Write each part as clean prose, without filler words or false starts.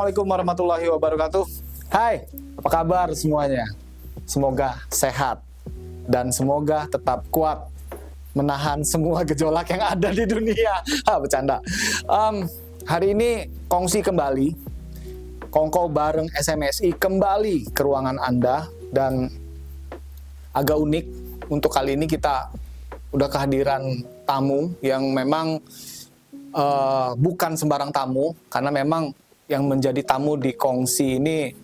Assalamualaikum warahmatullahi wabarakatuh. Hai, apa kabar semuanya? Semoga sehat dan semoga tetap kuat menahan semua gejolak yang ada di dunia. Bercanda. Hari ini kongsi kembali, Kongko bareng SMSI kembali ke ruangan Anda, dan agak unik untuk kali ini kita udah kehadiran tamu yang memang bukan sembarang tamu, karena memang yang menjadi tamu di kongsi ini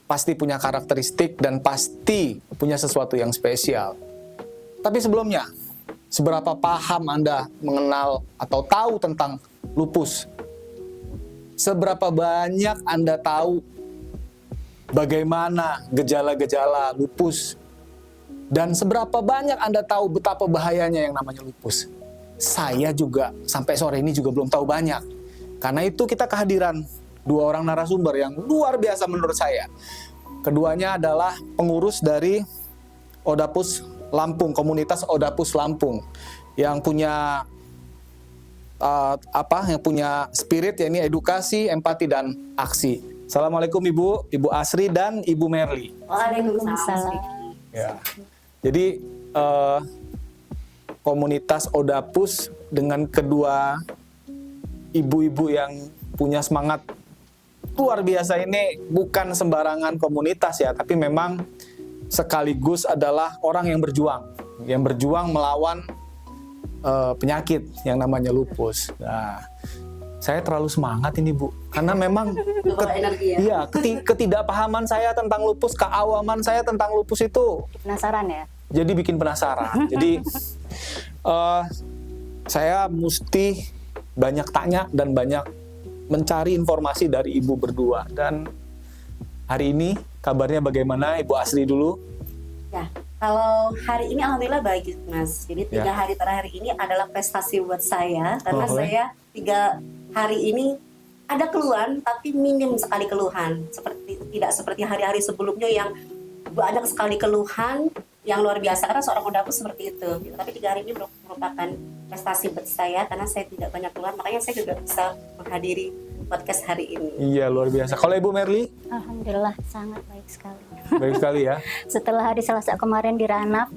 pasti punya karakteristik dan pasti punya sesuatu yang spesial. Tapi sebelumnya, seberapa paham Anda mengenal atau tahu tentang lupus? Seberapa banyak Anda tahu bagaimana gejala-gejala lupus? Dan seberapa banyak Anda tahu betapa bahayanya yang namanya lupus? Saya juga sampai sore ini juga belum tahu banyak. Karena itu kita kehadiran dua orang narasumber yang luar biasa menurut saya. Keduanya adalah pengurus dari Odapus Lampung, komunitas Odapus Lampung, yang punya yang punya spirit, yakni edukasi, empati, dan aksi. Assalamualaikum Ibu Asri dan Ibu Merly. Waalaikumsalam. Ya. Jadi komunitas Odapus dengan kedua ibu-ibu yang punya semangat luar biasa ini bukan sembarangan komunitas ya, tapi memang sekaligus adalah orang yang berjuang melawan penyakit yang namanya lupus. Nah, saya terlalu semangat ini Bu, karena memang ketidakpahaman saya tentang lupus, keawaman saya tentang lupus itu Penasaran ya? jadi bikin penasaran. Jadi saya mesti banyak tanya dan banyak mencari informasi dari ibu berdua. Dan hari ini kabarnya bagaimana? Ibu Asri dulu. Ya, kalau hari ini alhamdulillah baik Mas. Jadi 3 hari terakhir ini adalah prestasi buat saya, karena saya 3 hari ini ada keluhan tapi minim sekali keluhan. Tidak seperti hari-hari sebelumnya yang banyak sekali keluhan yang luar biasa, karena seorang Odapus seperti itu. Tapi 3 hari ini merupakan prestasi buat saya karena saya tidak banyak keluhan, makanya saya juga bisa menghadiri podcast hari ini. Iya, luar biasa. Kalau Ibu Merly? Alhamdulillah sangat baik sekali. Baik sekali ya. Setelah hari Selasa kemarin di Ranap,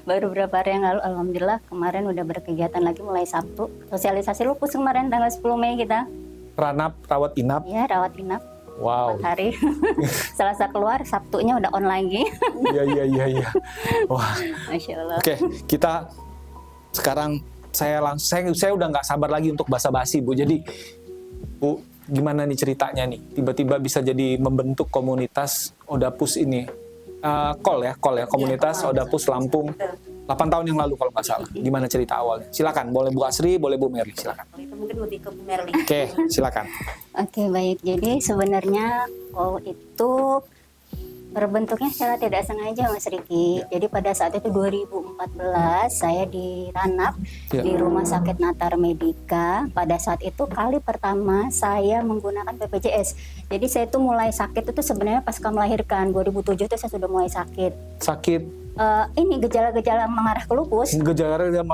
baru beberapa hari yang lalu, alhamdulillah kemarin udah berkegiatan lagi mulai Sabtu. Sosialisasi lupus kemarin tanggal 10 Mei kita. Ranap, rawat inap. Ya, rawat inap. Wow. 4 hari. Selasa keluar, Sabtunya udah on lagi. Iya. Wah. Masya Allah. Oke, kita sekarang saya udah nggak sabar lagi untuk basa-basi Bu. Jadi Bu, gimana nih ceritanya nih? Tiba-tiba bisa jadi membentuk komunitas Odapus ini. Call ya, komunitas Odapus Lampung. 8 tahun yang lalu kalau nggak salah. Gimana cerita awalnya? Silakan, boleh Bu Asri, boleh Bu Merly, silakan. Itu mungkin lebih ke Bu Merly. Oke, silakan. Oke, baik. Jadi sebenarnya itu berbentuknya secara tidak sengaja Mas Riki. Jadi pada saat itu 2014 saya di Ranap di Rumah Sakit Natar Medika. Pada saat itu kali pertama saya menggunakan BPJS. Jadi saya itu mulai sakit itu sebenarnya pasca melahirkan. 2007 itu saya sudah mulai sakit. Sakit? Ini gejala-gejala mengarah ke lupus. Gejala-gejala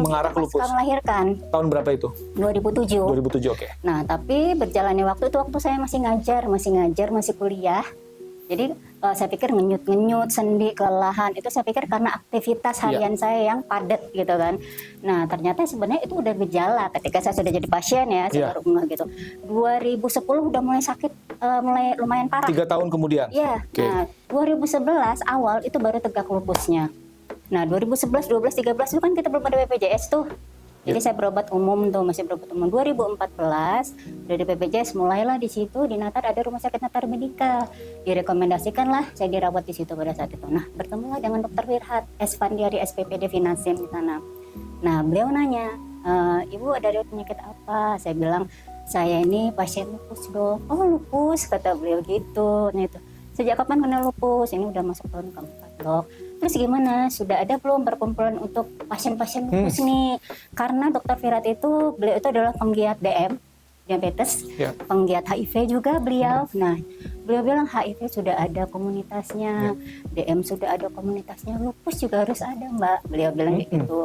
mengarah ke lupus. Pasca melahirkan. Tahun berapa itu? 2007. 2007, oke. Nah, tapi berjalannya waktu saya masih ngajar, masih kuliah. Jadi saya pikir ngenyut-ngenyut, sendi, kelelahan, itu saya pikir karena aktivitas harian saya yang padat gitu kan. Nah, ternyata sebenarnya itu udah gejala ketika saya sudah jadi pasien ya, saya baru ngeh gitu. 2010 udah mulai sakit, mulai lumayan parah. 3 tahun kemudian? Iya. Okay. Nah, 2011 awal itu baru tegak lupusnya. Nah, 2011, 12, 13 itu kan kita belum ada BPJS tuh. Jadi saya berobat umum tuh, masih berobat umum. 2014 dari BPJS mulailah di situ di Natar ada Rumah Sakit Natar Medika. Direkomendasikan lah saya dirawat di situ pada saat itu. Nah, bertemulah dengan Dr. Wirhat Esfandiari SPPD Finasim di sana. Nah, beliau nanya, "Ibu ada penyakit apa?" Saya bilang, "Saya ini pasien lupus, Dok." "Oh, lupus," kata beliau gitu. Nah, itu. "Sejak kapan kena lupus?" "Ini udah masuk tahun keempat, Dok." "Terus gimana? Sudah ada belum perkumpulan untuk pasien-pasien lupus nih?" Karena Dr. Wirhat itu, beliau itu adalah penggiat DM, diabetes, penggiat HIV juga beliau. Nah, Beliau bilang HIV sudah ada komunitasnya, DM sudah ada komunitasnya, lupus juga harus ada Mbak. Beliau bilang kayak gitu.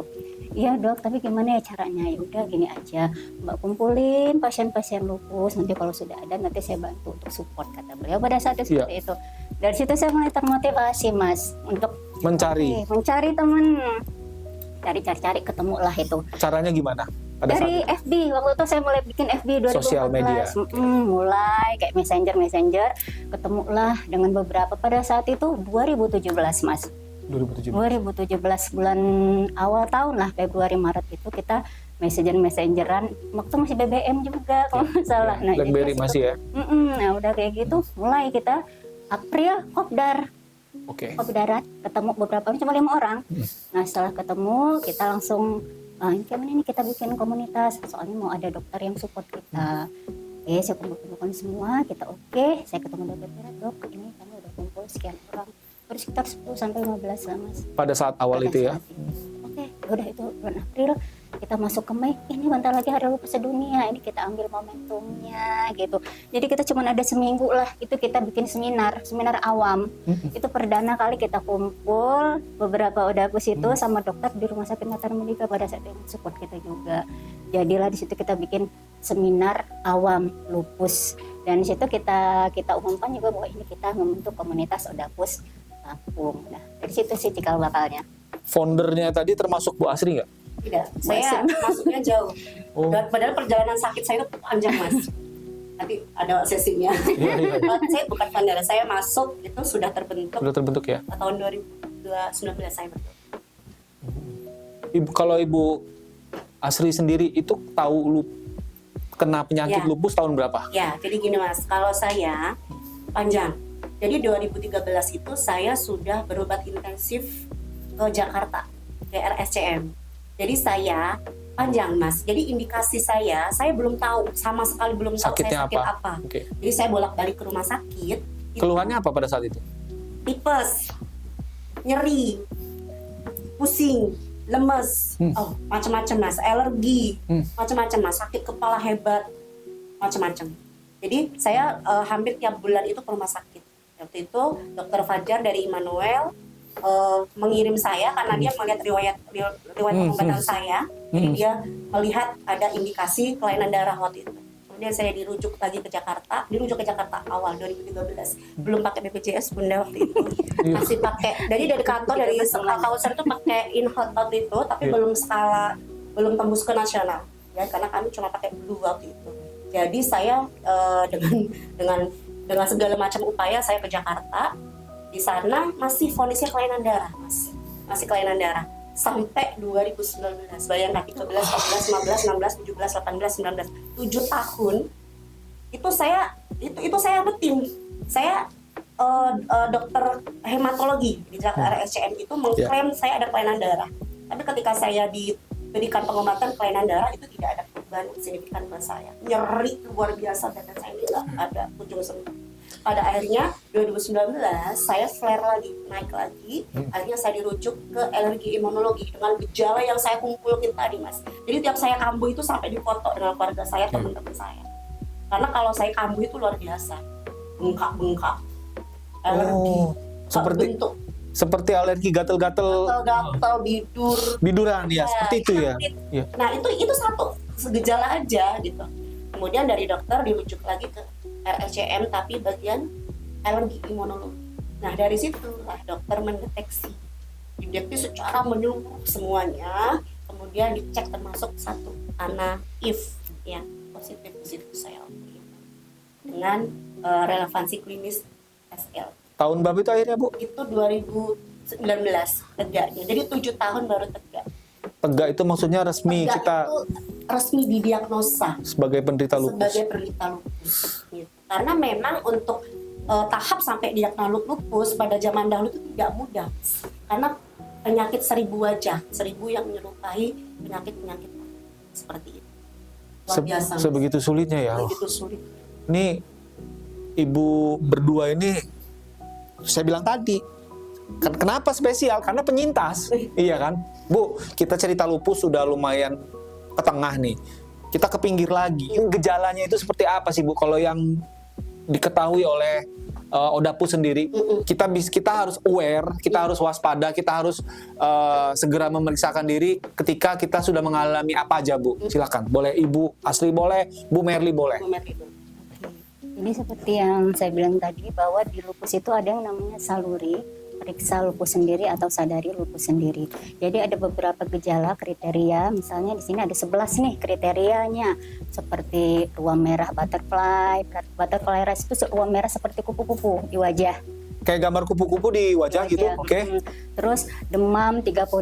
Iya dok, tapi gimana ya caranya? Ya udah gini aja, Mbak kumpulin pasien-pasien lupus. Nanti kalau sudah ada, nanti saya bantu untuk support, kata beliau pada saat itu seperti itu. Dari situ saya mulai termotivasi Mas untuk Mencari. mencari teman, cari-cari ketemu lah itu. Caranya gimana? Pada Dari saat FB, waktu itu saya mulai bikin FB 2014. Sosial media. Mulai kayak messenger, ketemulah dengan beberapa pada saat itu 2017 Mas. 2017. 2017 bulan awal tahun lah, Februari Maret itu kita messengeran, waktu masih BBM juga kalau nggak salah. Nah, BlackBerry jadi masih ya? nah udah kayak gitu, mulai kita April kopdar. Oke. Darat, ketemu beberapa orang, cuma 5 orang. Nah setelah ketemu kita langsung gimana nih kita bikin komunitas, soalnya mau ada dokter yang support kita. Saya kumpulkan semua, kita oke, saya ketemu dokter, dok ini kami udah kumpul sekian orang, terus sekitar 10-15 lah Mas. Pada saat awal Pada itu ya? saat itu. Oke, udah itu bulan April, kita masuk ke Mei, ini bentar lagi hari lupus sedunia, ini kita ambil momentumnya gitu. Jadi kita cuma ada seminggu lah, itu kita bikin seminar awam. Itu perdana kali kita kumpul beberapa odapus itu sama dokter di Rumah Sakit Mataram Medika pada saat yang support kita juga. Jadilah di situ kita bikin seminar awam lupus, dan di situ kita umumkan juga bahwa ini kita membentuk komunitas odapus Lampung. Nah dari situ sih cikal bakalnya. Foundernya tadi termasuk Bu Asri nggak? Tidak, saya masuknya jauh. Oh. Dan padahal perjalanan sakit saya itu panjang Mas. Nanti ada sesinya. Iya. Saya bukan founder, saya masuk itu sudah terbentuk. Udah terbentuk ya? Tahun 2019 saya bentuk. Kalau Ibu Asri sendiri itu tahu kena penyakit Ya. lupus tahun berapa? Ya, jadi gini Mas, kalau saya panjang. Jadi 2013 itu saya sudah berobat intensif ke Jakarta, ke RSCM. Jadi saya panjang Mas. Jadi indikasi saya belum tahu, sama sekali belum tahu Sakitnya saya sakit apa? apa. Oke. Jadi saya bolak-balik ke rumah sakit. Keluhannya apa pada saat itu? Tipes, nyeri, pusing, lemes, macam-macam Mas, alergi, macam-macam Mas, sakit kepala hebat, macam-macam. Jadi saya hampir tiap bulan itu ke rumah sakit. Waktu itu Dokter Fajar dari Immanuel mengirim saya karena dia melihat riwayat pengobatan saya. Jadi dia melihat ada indikasi kelainan darah waktu itu. Kemudian saya dirujuk lagi ke Jakarta, awal 2013. Belum pakai BPJS Bunda waktu itu. Masih pakai. Jadi dari kantor dari Kauser itu pakai in-house waktu itu, tapi belum tembus ke nasional. Ya, karena kami cuma pakai blue waktu itu. Jadi saya dengan segala macam upaya saya ke Jakarta. Di sana masih vonisnya kelainan darah, Mas. Masih kelainan darah. Sampai 2019. Bayangkan 13, 14, 15, 16, 17, 18, 19. 7 tahun. Itu saya rutin. Saya dokter hematologi di Jakarta RSCM itu mengklaim saya ada kelainan darah. Tapi ketika saya diberikan pengobatan kelainan darah itu tidak ada perubahan signifikan buat saya. Nyeri luar biasa dan saya tidak ada ujung sembuh. Pada akhirnya 2019 saya flare lagi, naik lagi. Akhirnya saya dirujuk ke alergi imunologi dengan gejala yang saya kumpulin tadi Mas. Jadi tiap saya kambuh itu sampai difoto dengan keluarga saya, teman-teman saya. Karena kalau saya kambuh itu luar biasa, bengkak-bengkak, alergi, bentuk. Seperti alergi gatel-gatel, biduran ya, seperti itu ya. Nah itu satu gejala aja gitu. Kemudian dari dokter dirujuk lagi ke RSCM tapi bagian alergi imunologi. Nah dari situlah dokter mendeteksi secara menyeluruh semuanya, kemudian dicek termasuk satu ANA-IF ya, positif saya dengan relevansi klinis SL. Tahun berapa itu akhirnya Bu? Itu 2019 tegaknya, jadi 7 tahun baru tegak. Tegak itu maksudnya resmi Tegak kita itu resmi didiagnosa sebagai penderita lupus. Sebagai penderita lupus. Gitu. Karena memang untuk tahap sampai diagnosa lupus pada zaman dahulu itu tidak mudah. Karena penyakit 1000 wajah, 1000 yang menyerupai penyakit-penyakit seperti itu. Luar biasa. Sebegitu sulitnya ya. Begitu sulit. Ini ibu berdua ini, saya bilang tadi, kenapa spesial? Karena penyintas, iya kan? Bu, kita cerita lupus sudah lumayan ke tengah nih. Kita ke pinggir lagi. Gejalanya itu seperti apa sih Bu? Kalau yang diketahui oleh Odapu sendiri. Kita harus aware, kita harus waspada, kita harus segera memeriksakan diri ketika kita sudah mengalami apa aja, Bu. Silakan. Boleh Ibu Asri boleh, Bu Merly boleh. Jadi seperti yang saya bilang tadi bahwa di lupus itu ada yang namanya saluri, periksa lupus sendiri atau sadari lupus sendiri. Jadi ada beberapa gejala kriteria, misalnya di sini ada 11 nih kriterianya, seperti ruam merah butterfly rash itu ruam merah seperti kupu-kupu di wajah. Kayak gambar kupu-kupu di wajah gitu, oke? Terus demam 38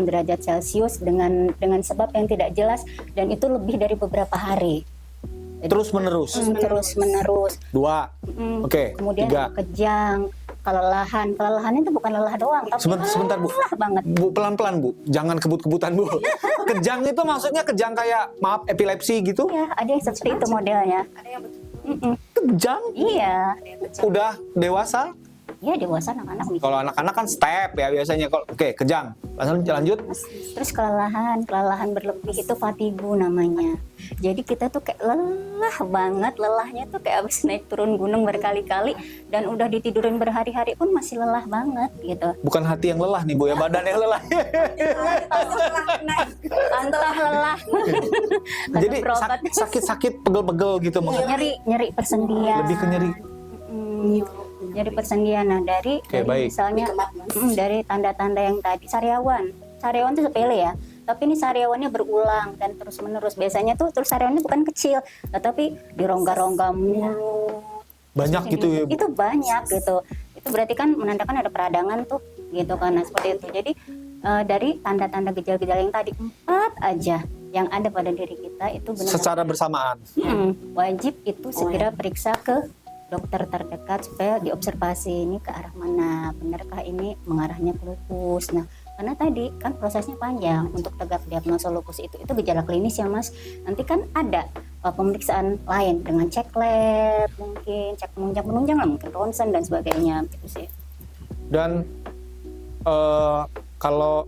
derajat Celcius dengan sebab yang tidak jelas dan itu lebih dari beberapa hari. Jadi, Terus menerus. terus menerus. 2. Oke. Kemudian 3. kejang, kelelahan itu bukan lelah doang, tapi Sebentar, Bu. lelah banget. Bu, pelan-pelan, Bu. Jangan kebut-kebutan, Bu. Kejang itu maksudnya kejang kayak, maaf, epilepsi gitu? Ya, ada yang seperti itu modelnya. Ada yang betul. Kejang? Iya, Udah dewasa? iya dewasa anak-anak nih. Kalau anak-anak kan step ya biasanya. Oke, kejang. Lanjut. Terus kelelahan berlebih itu fatigu namanya. Jadi kita tuh kayak lelah banget, lelahnya tuh kayak abis naik turun gunung berkali-kali dan udah ditidurin berhari-hari pun masih lelah banget gitu. Bukan hati yang lelah nih, Bu, ya, badan yang lelah. Setelah lelah. Jadi berobat. sakit-sakit, pegel-pegel gitu maksudnya. nyeri persendian. Lebih ke nyeri. Jadi persendian. Nah dari baik. misalnya dari tanda-tanda yang tadi sariawan itu sepele ya, tapi ini sariawannya berulang dan terus menerus. Biasanya tuh terus sariawannya bukan kecil, tetapi di rongga-rongga mulut Banyak gitu ya, Bu. itu banyak gitu. Itu berarti kan menandakan ada peradangan tuh gitu kan. Nah, seperti itu. Jadi dari tanda-tanda gejala-gejala yang tadi 4 aja yang ada pada diri kita itu benar-benar Secara bersamaan. wajib itu segera periksa ke dokter terdekat supaya diobservasi ini ke arah mana, benarkah ini mengarahnya ke lupus. Nah, karena tadi kan prosesnya panjang untuk tegak diagnosa lupus itu gejala klinis ya Mas. Nanti kan ada pemeriksaan lain dengan cek lab, mungkin cek penunjang lah, mungkin ronsen dan sebagainya gitu sih. Dan kalau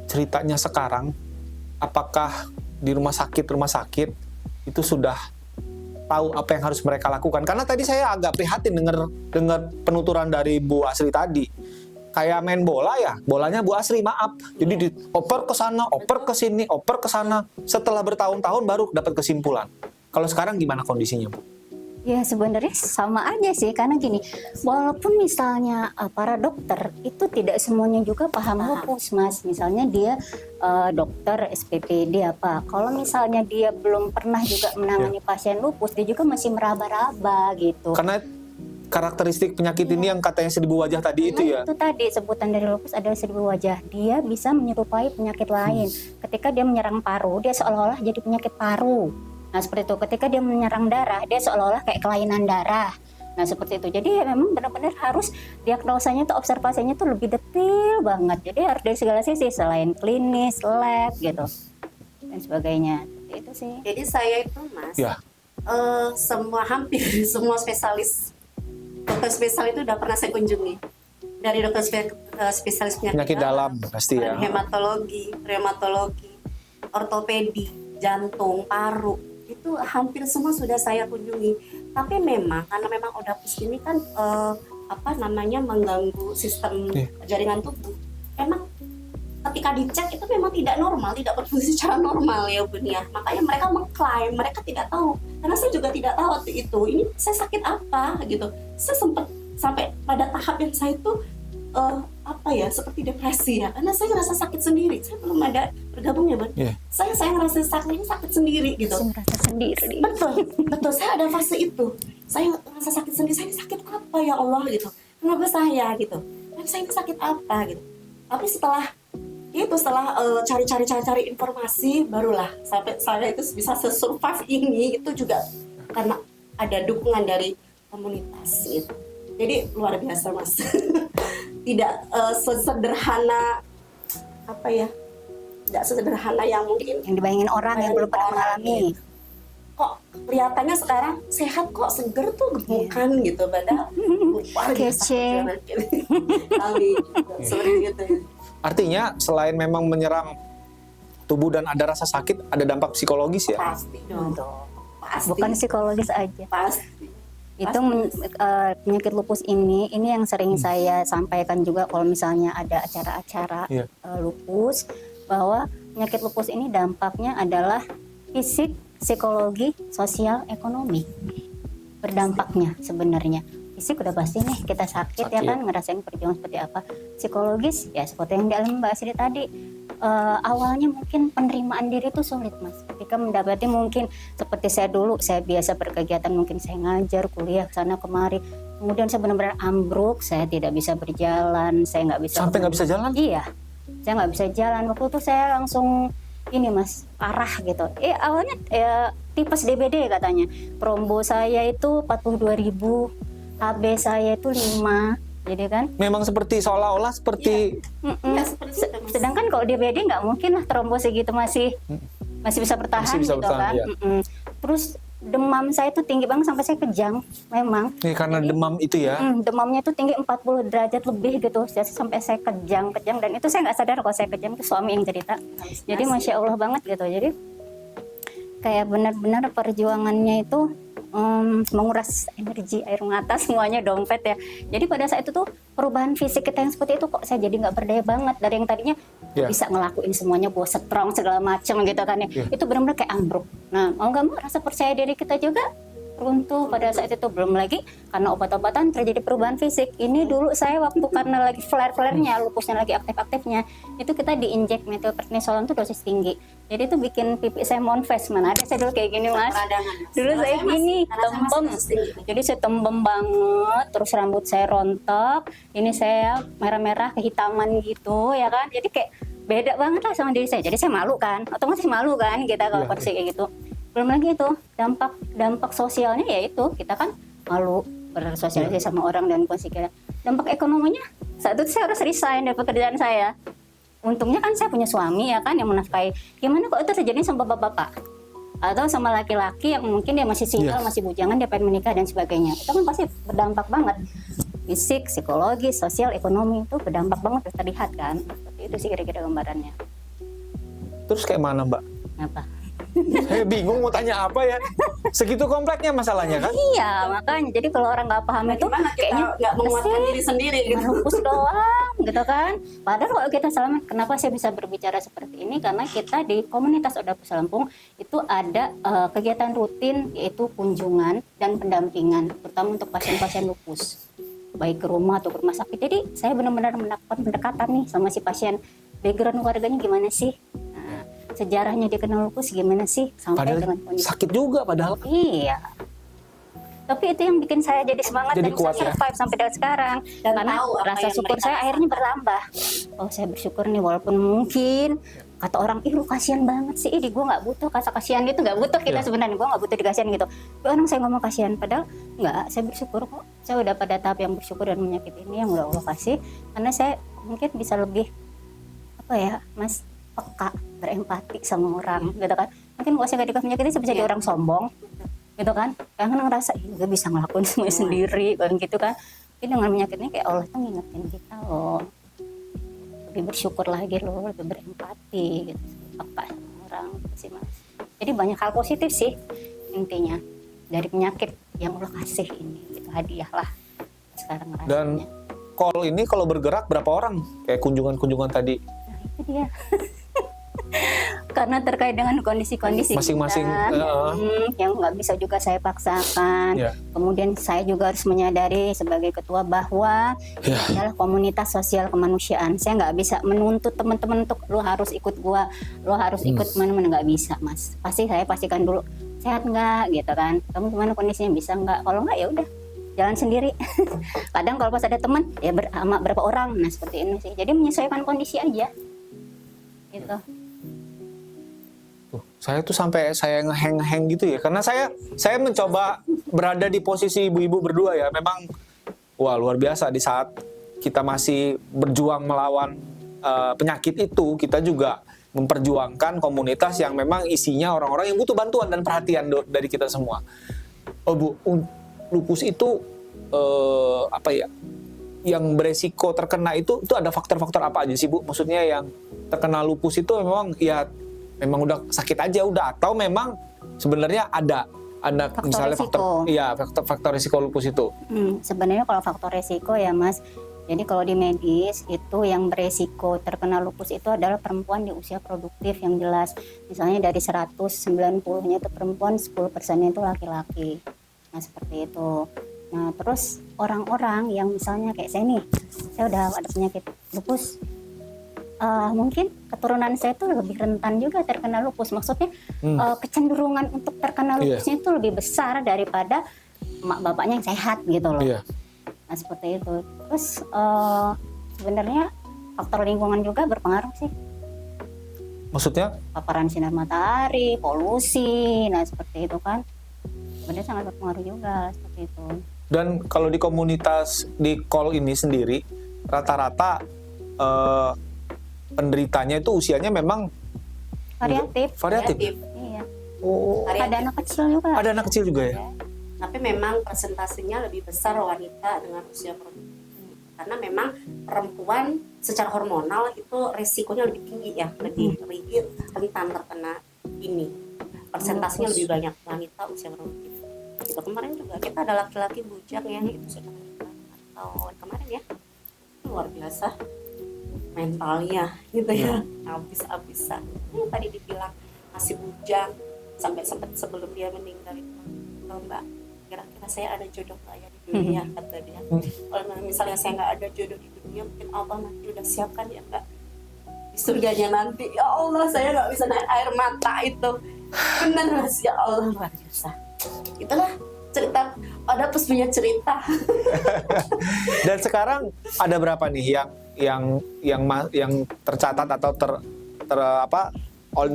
ceritanya sekarang, apakah di rumah sakit itu sudah tahu apa yang harus mereka lakukan? Karena tadi saya agak prihatin dengar penuturan dari Bu Asri tadi. Kayak main bola ya, bolanya Bu Asri, maaf. Jadi dioper ke sana, oper ke sini, oper ke sana. Setelah bertahun-tahun baru dapat kesimpulan. Kalau sekarang gimana kondisinya, Bu? Ya sebenarnya sama aja sih, karena gini, walaupun misalnya para dokter itu tidak semuanya juga paham lupus Mas. Misalnya dia dokter SPPD apa, kalau misalnya dia belum pernah juga menangani pasien lupus, dia juga masih meraba-raba gitu. Karena karakteristik penyakit ini yang katanya 1000 wajah tadi itu ya? Itu tadi sebutan dari lupus adalah 1000 wajah. Dia bisa menyerupai penyakit lain. Ketika dia menyerang paru, dia seolah-olah jadi penyakit paru. Nah seperti itu, ketika dia menyerang darah, dia seolah-olah kayak kelainan darah. Nah seperti itu, jadi ya memang benar-benar harus diagnosanya tuh, observasinya tuh lebih detail banget. Jadi harus dari segala sisi, selain klinis, lab gitu, dan sebagainya. Itu sih. Jadi saya itu Mas, Ya. hampir semua dokter spesialis itu udah pernah saya kunjungi. Dari dokter spesialis Penyakit dalam pasti ya. hematologi, reumatologi, ortopedi, jantung, paru, itu hampir semua sudah saya kunjungi. Tapi memang karena memang Odapu ini kan mengganggu sistem jaringan tubuh. Emang ketika dicek itu memang tidak normal, tidak berfungsi secara normal ya Bun ya. Makanya mereka mengklaim, mereka tidak tahu. Karena saya juga tidak tahu waktu itu, ini saya sakit apa gitu. Saya sempat sampai pada tahap yang saya itu seperti depresi ya. Karena saya ngerasa sakit sendiri. Saya belum ada bergabung ya Bun. Yeah. Saya ngerasa sakit sendiri gitu. Saya merasa sendiri. Betul, saya ada fase itu. Saya ngerasa sakit sendiri. Saya ini sakit apa ya Allah gitu. Kenapa saya gitu? Saya ini sakit apa gitu. Tapi setelah cari informasi, barulah sampai saya itu bisa survive ini itu juga karena ada dukungan dari komunitas gitu. Jadi luar biasa Mas. Tidak sesederhana tidak sederhana yang mungkin Yang dibayangin orang yang belum pernah mengalami. Kok kelihatannya sekarang sehat kok, seger tuh, gemukan gitu, padahal luar biasa. Kece. Seperti itu. Artinya selain memang menyerang tubuh dan ada rasa sakit, ada dampak psikologis ya? Pasti dong. Pasti. Bukan psikologis aja. Pasti. Itu penyakit lupus ini yang sering saya sampaikan juga kalau misalnya ada acara-acara lupus, bahwa penyakit lupus ini dampaknya adalah fisik, psikologi, sosial, ekonomi. Berdampaknya sebenarnya. Fisik udah pasti nih kita sakit ya kan, ngerasain perjuangan seperti apa. Psikologis ya seperti yang dialami Mbak Asri tadi. Awalnya mungkin penerimaan diri itu sulit Mas. Ketika mendapati mungkin seperti saya dulu, saya biasa berkegiatan, mungkin saya ngajar, kuliah sana kemari. Kemudian saya benar-benar ambruk, saya tidak bisa berjalan, saya nggak bisa. Sampai nggak bisa jalan? Iya, saya nggak bisa jalan. Waktu itu saya langsung ini Mas, parah gitu. Awalnya tipes DBD katanya. Trombo saya itu 42.000, HB saya itu 5. Jadi kan Memang seperti seolah-olah seperti seperti itu, Mas. sedangkan kalau DBD nggak mungkin lah trombo segitu masih bisa bertahan Masih bisa gitu bertahan, kan. iya. Terus demam saya itu tinggi banget sampai saya kejang memang. karena demam itu ya. Demamnya itu tinggi 40 derajat lebih gitu. Jadi sampai saya kejang dan itu saya nggak sadar kalau saya kejang, itu suami yang cerita. Jadi Masya Allah banget gitu. Jadi kayak benar-benar perjuangannya itu menguras energi, air mata, semuanya, dompet ya. Jadi pada saat itu tuh perubahan fisik kita yang seperti itu kok saya jadi nggak berdaya banget. Dari yang tadinya bisa ngelakuin semuanya, bawa strong segala macam gitu kan ya. Itu benar-benar kayak ambruk. Nah mau nggak mau rasa percaya diri kita juga runtuh pada saat itu. Belum lagi karena obat-obatan terjadi perubahan fisik. Ini dulu saya waktu karena lagi flare-flare-nya, lupusnya lagi aktif-aktifnya, itu kita diinjek metilprednisolon tuh dosis tinggi. Jadi itu bikin pipi saya monfes. Mana ada saya dulu kayak gini Mas. Dulu saya gini, tembem. Jadi saya tembem banget, terus rambut saya rontok, ini saya merah-merah kehitaman gitu ya kan. Jadi kayak beda banget lah sama diri saya. Jadi saya malu kan, otomatis malu kan kita kalau kondisi kayak gitu. Belum lagi itu dampak sosialnya, yaitu kita kan malu bersosialisasi sama orang dan kondisi kita. Dampak ekonominya saat itu saya harus resign dari pekerjaan saya. Untungnya kan saya punya suami ya kan yang menafkahi. Gimana kok itu terjadi sama bapak-bapak atau sama laki-laki yang mungkin dia masih single, masih bujangan, dia pengen menikah dan sebagainya. Itu kan pasti berdampak banget. Fisik, psikologi, sosial, ekonomi itu berdampak banget, terlihat kan. Seperti itu sih kira-kira gambarannya. Terus kayak mana Mbak? Apa? Saya bingung mau tanya apa ya. Segitu kompleknya masalahnya kan? Iya, makanya jadi kalau orang nggak paham itu kayaknya nggak menguatkan diri sendiri gitu. lupus doang gitu kan. Padahal kalau kita selamat, kenapa saya bisa berbicara seperti ini? Karena kita di komunitas Oda Pus Lampung itu ada kegiatan rutin, yaitu kunjungan dan pendampingan, terutama untuk pasien-pasien lupus, baik ke rumah atau ke rumah sakit. Jadi saya benar-benar melakukan pendekatan nih sama si pasien, background keluarganya gimana sih, sejarahnya dia kena lupus gimana sih, sampai Padahal dengan kondisi sakit juga padahal. Iya. Tapi itu yang bikin saya jadi semangat Jadi dan kuat bisa survive sampai dengan sekarang. Dan Karena tahu apa rasa yang syukur mereka saya akhirnya bertambah. Oh saya bersyukur nih, walaupun mungkin kata orang, ih lu kasihan banget sih, ih gue nggak butuh, kata kasihan itu nggak butuh kita sebenarnya, gue nggak butuh dikasihan gitu. Tapi orang saya ngomong kasihan, padahal nggak, saya bersyukur kok. Saya udah pada tahap yang bersyukur dan penyakit ini yang udah Allah kasih, karena saya mungkin bisa lebih apa ya Mas, peka, berempati sama orang gitu kan. Mungkin kalau saya nggak dikasih penyakit ini saya bisa jadi orang sombong gitu kan, karena ngerasa gue bisa ngelakuin semuanya sendiri kan gitu kan. Tapi dengan penyakitnya kayak Allah tuh ngingetin kita loh, lebih bersyukur lagi loh, lebih berempati gitu, peka sama orang gitu sih Mas. Jadi banyak hal positif sih intinya dari penyakit yang Allah kasih ini gitu, hadiah lah sekarang rasanya. Dan call ini kalau bergerak berapa orang? Kayak kunjungan-kunjungan tadi. Nah, itu dia. Karena terkait dengan kondisi-kondisi Masing-masing, kita, yang nggak bisa juga saya paksakan. Kemudian saya juga harus menyadari sebagai ketua bahwa ini adalah komunitas sosial kemanusiaan. Saya nggak bisa menuntut teman-teman untuk lo harus ikut gua, lo harus ikut mana-mana, nggak bisa Mas. Pasti saya pastikan dulu sehat nggak gitu kan. Kamu gimana kondisinya, bisa nggak? Kalau nggak ya udah jalan sendiri. Kadang kalau pas ada teman ya sama berapa orang, nah seperti ini sih. Jadi menyesuaikan kondisi aja gitu. Saya tuh sampai saya ngeheng-heng gitu ya, karena saya mencoba berada di posisi ibu-ibu berdua ya. Memang wah luar biasa, di saat kita masih berjuang melawan penyakit itu, kita juga memperjuangkan komunitas yang memang isinya orang-orang yang butuh bantuan dan perhatian dari kita semua. Oh Bu, lupus itu apa ya? Yang beresiko terkena itu ada faktor-faktor apa aja sih Bu? Maksudnya yang terkena lupus itu memang ya memang udah sakit aja udah, atau memang sebenarnya ada ada Faktor misalnya resiko. faktor risiko lupus itu. Sebenarnya kalau faktor resiko ya Mas, jadi kalau di medis itu yang beresiko terkena lupus itu adalah perempuan di usia produktif yang jelas. Misalnya dari 190-nya itu perempuan, 10%-nya itu laki-laki. Nah seperti itu. Nah terus orang-orang yang misalnya kayak saya nih, saya udah ada penyakit lupus. Mungkin keturunan saya itu lebih rentan juga terkena lupus. Maksudnya kecenderungan untuk terkena lupusnya itu lebih besar daripada mak bapaknya yang sehat gitu loh. Iya. Nah seperti itu. Terus sebenarnya faktor lingkungan juga berpengaruh sih. Maksudnya? Paparan sinar matahari, polusi, nah seperti itu kan. Sebenarnya sangat berpengaruh juga seperti itu. Dan kalau di komunitas di call ini sendiri, rata-rata penderitanya itu usianya memang Variatif. Iya. Oh. Ada anak kecil juga. Ada anak kecil juga ya? Tapi memang persentasenya lebih besar wanita dengan usia produktif. Karena memang perempuan secara hormonal itu resikonya lebih tinggi ya, lebih rentan terkena ini. Persentasenya lebih banyak wanita usia produktif. Itu kemarin juga kita ada laki-laki bujang ya, itu sudah tahun kemarin ya, luar biasa mentalnya gitu ya, habis-habisan. Ini tadi dibilang masih bujang sampai sempat sebelum dia meninggal itu, Mbak, kira-kira saya ada jodoh nggak ya di dunia, kata dia. Kalau misalnya saya nggak ada jodoh di dunia, mungkin Allah nanti udah siapkan ya Mbak di surganya nanti. Ya Allah, saya nggak bisa naik air mata itu. Benar Mas, ya Allah, luar biasa. Itulah cerita, ada plus punya cerita. Dan sekarang ada berapa nih yang tercatat atau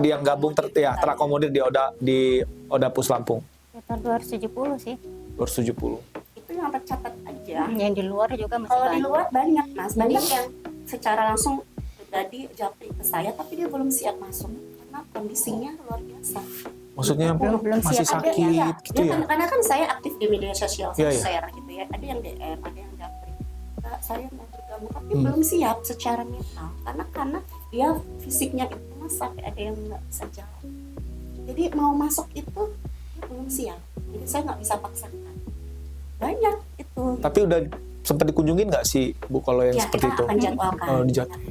yang gabung terakomodir di Oda Pus Lampung? Sekitar 270 sih. 270. Itu yang tercatat aja. Yang di luar juga masih Kalau di banyak. luar banyak Mas, banyak yang secara langsung pribadi japri ke saya, tapi dia belum siap masuk karena kondisinya luar biasa. Maksudnya Belum masih siap. sakit gitu ya? Karena kan saya aktif di media sosial, Iya, iya. share gitu ya. Ada yang DM, ada yang japri. Kak, saya mau bergabung, tapi belum siap secara mental. Karena dia fisiknya itu Mas, sampai ada yang nggak bisa jalan. Jadi mau masuk itu dia belum siap. Jadi saya nggak bisa paksakan. Banyak itu. Tapi udah sempat dikunjungin nggak sih Bu kalau yang Ya, seperti kita itu? akan jadwalkan. Oh, dijadwal.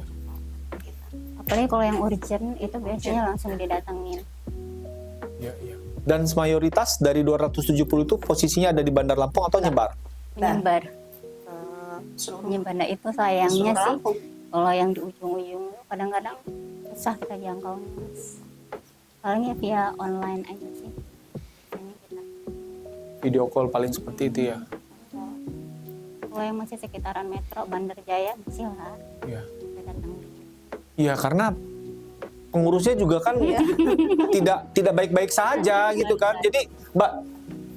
Apalagi kalau yang urgent itu biasanya langsung didatangin. Iya. Dan mayoritas dari 270 itu posisinya ada di Bandar Lampung atau nyebar? Menyebar. Seluruh Menyebar. Nah itu sayangnya seluruh sih. Lampung. Kalau yang di ujung-ujung kadang-kadang susah kita jangkau. Palingnya via online aja sih. Biasanya kita. Video call paling seperti itu ya? Kalau yang masih sekitaran Metro, Bandar Jaya masih lah. Iya. Kita datang. Iya, karena pengurusnya juga kan tidak baik-baik saja gitu kan. Jadi Mbak,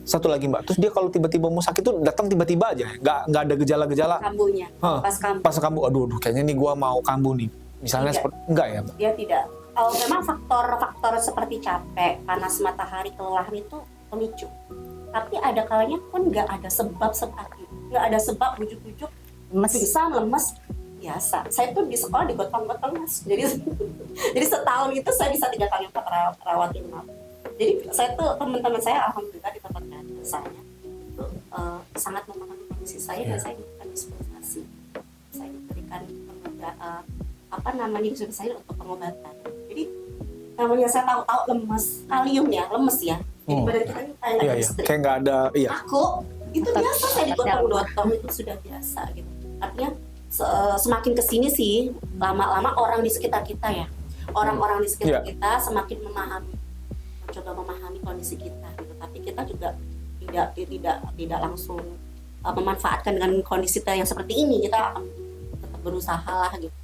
satu lagi Mbak, terus dia kalau tiba-tiba mau sakit tuh datang tiba-tiba aja, nggak ada gejala-gejala. Kambuhnya, Hah, pas kambuh, aduh, kayaknya nih gua mau kambuh nih. Misalnya Tidak. seperti enggak ya Mbak? dia tidak. Kalau memang faktor-faktor seperti capek, panas matahari, kelelahan itu pemicu. Tapi ada kalanya pun nggak ada sebab nggak ada sebab bujuk-bujuk pingsan, lemes, biasa. Saya tuh di sekolah digotong-gotong Mas. Jadi setahun itu saya bisa 3 kali 4 rawat inap. Jadi saya tuh, teman-teman saya alhamdulillah di tempat kerja saya itu sangat memahami kondisi saya dan saya diberikan dispensasi. Saya diberikan dispensasi untuk pengobatan. Jadi namanya saya tahu lemes, kalium ya, lemes ya. Jadi badan kita ini kayak Iya, listrik. kayak nggak ada, iya. Aku itu biasa, saya digotong-gotong itu sudah biasa gitu. Artinya semakin kesini sih lama-lama orang di sekitar kita ya, orang-orang di sekitar kita semakin mencoba memahami kondisi kita gitu. Tapi kita juga tidak langsung memanfaatkan dengan kondisi kita yang seperti ini. Kita akan tetap berusaha lah gitu,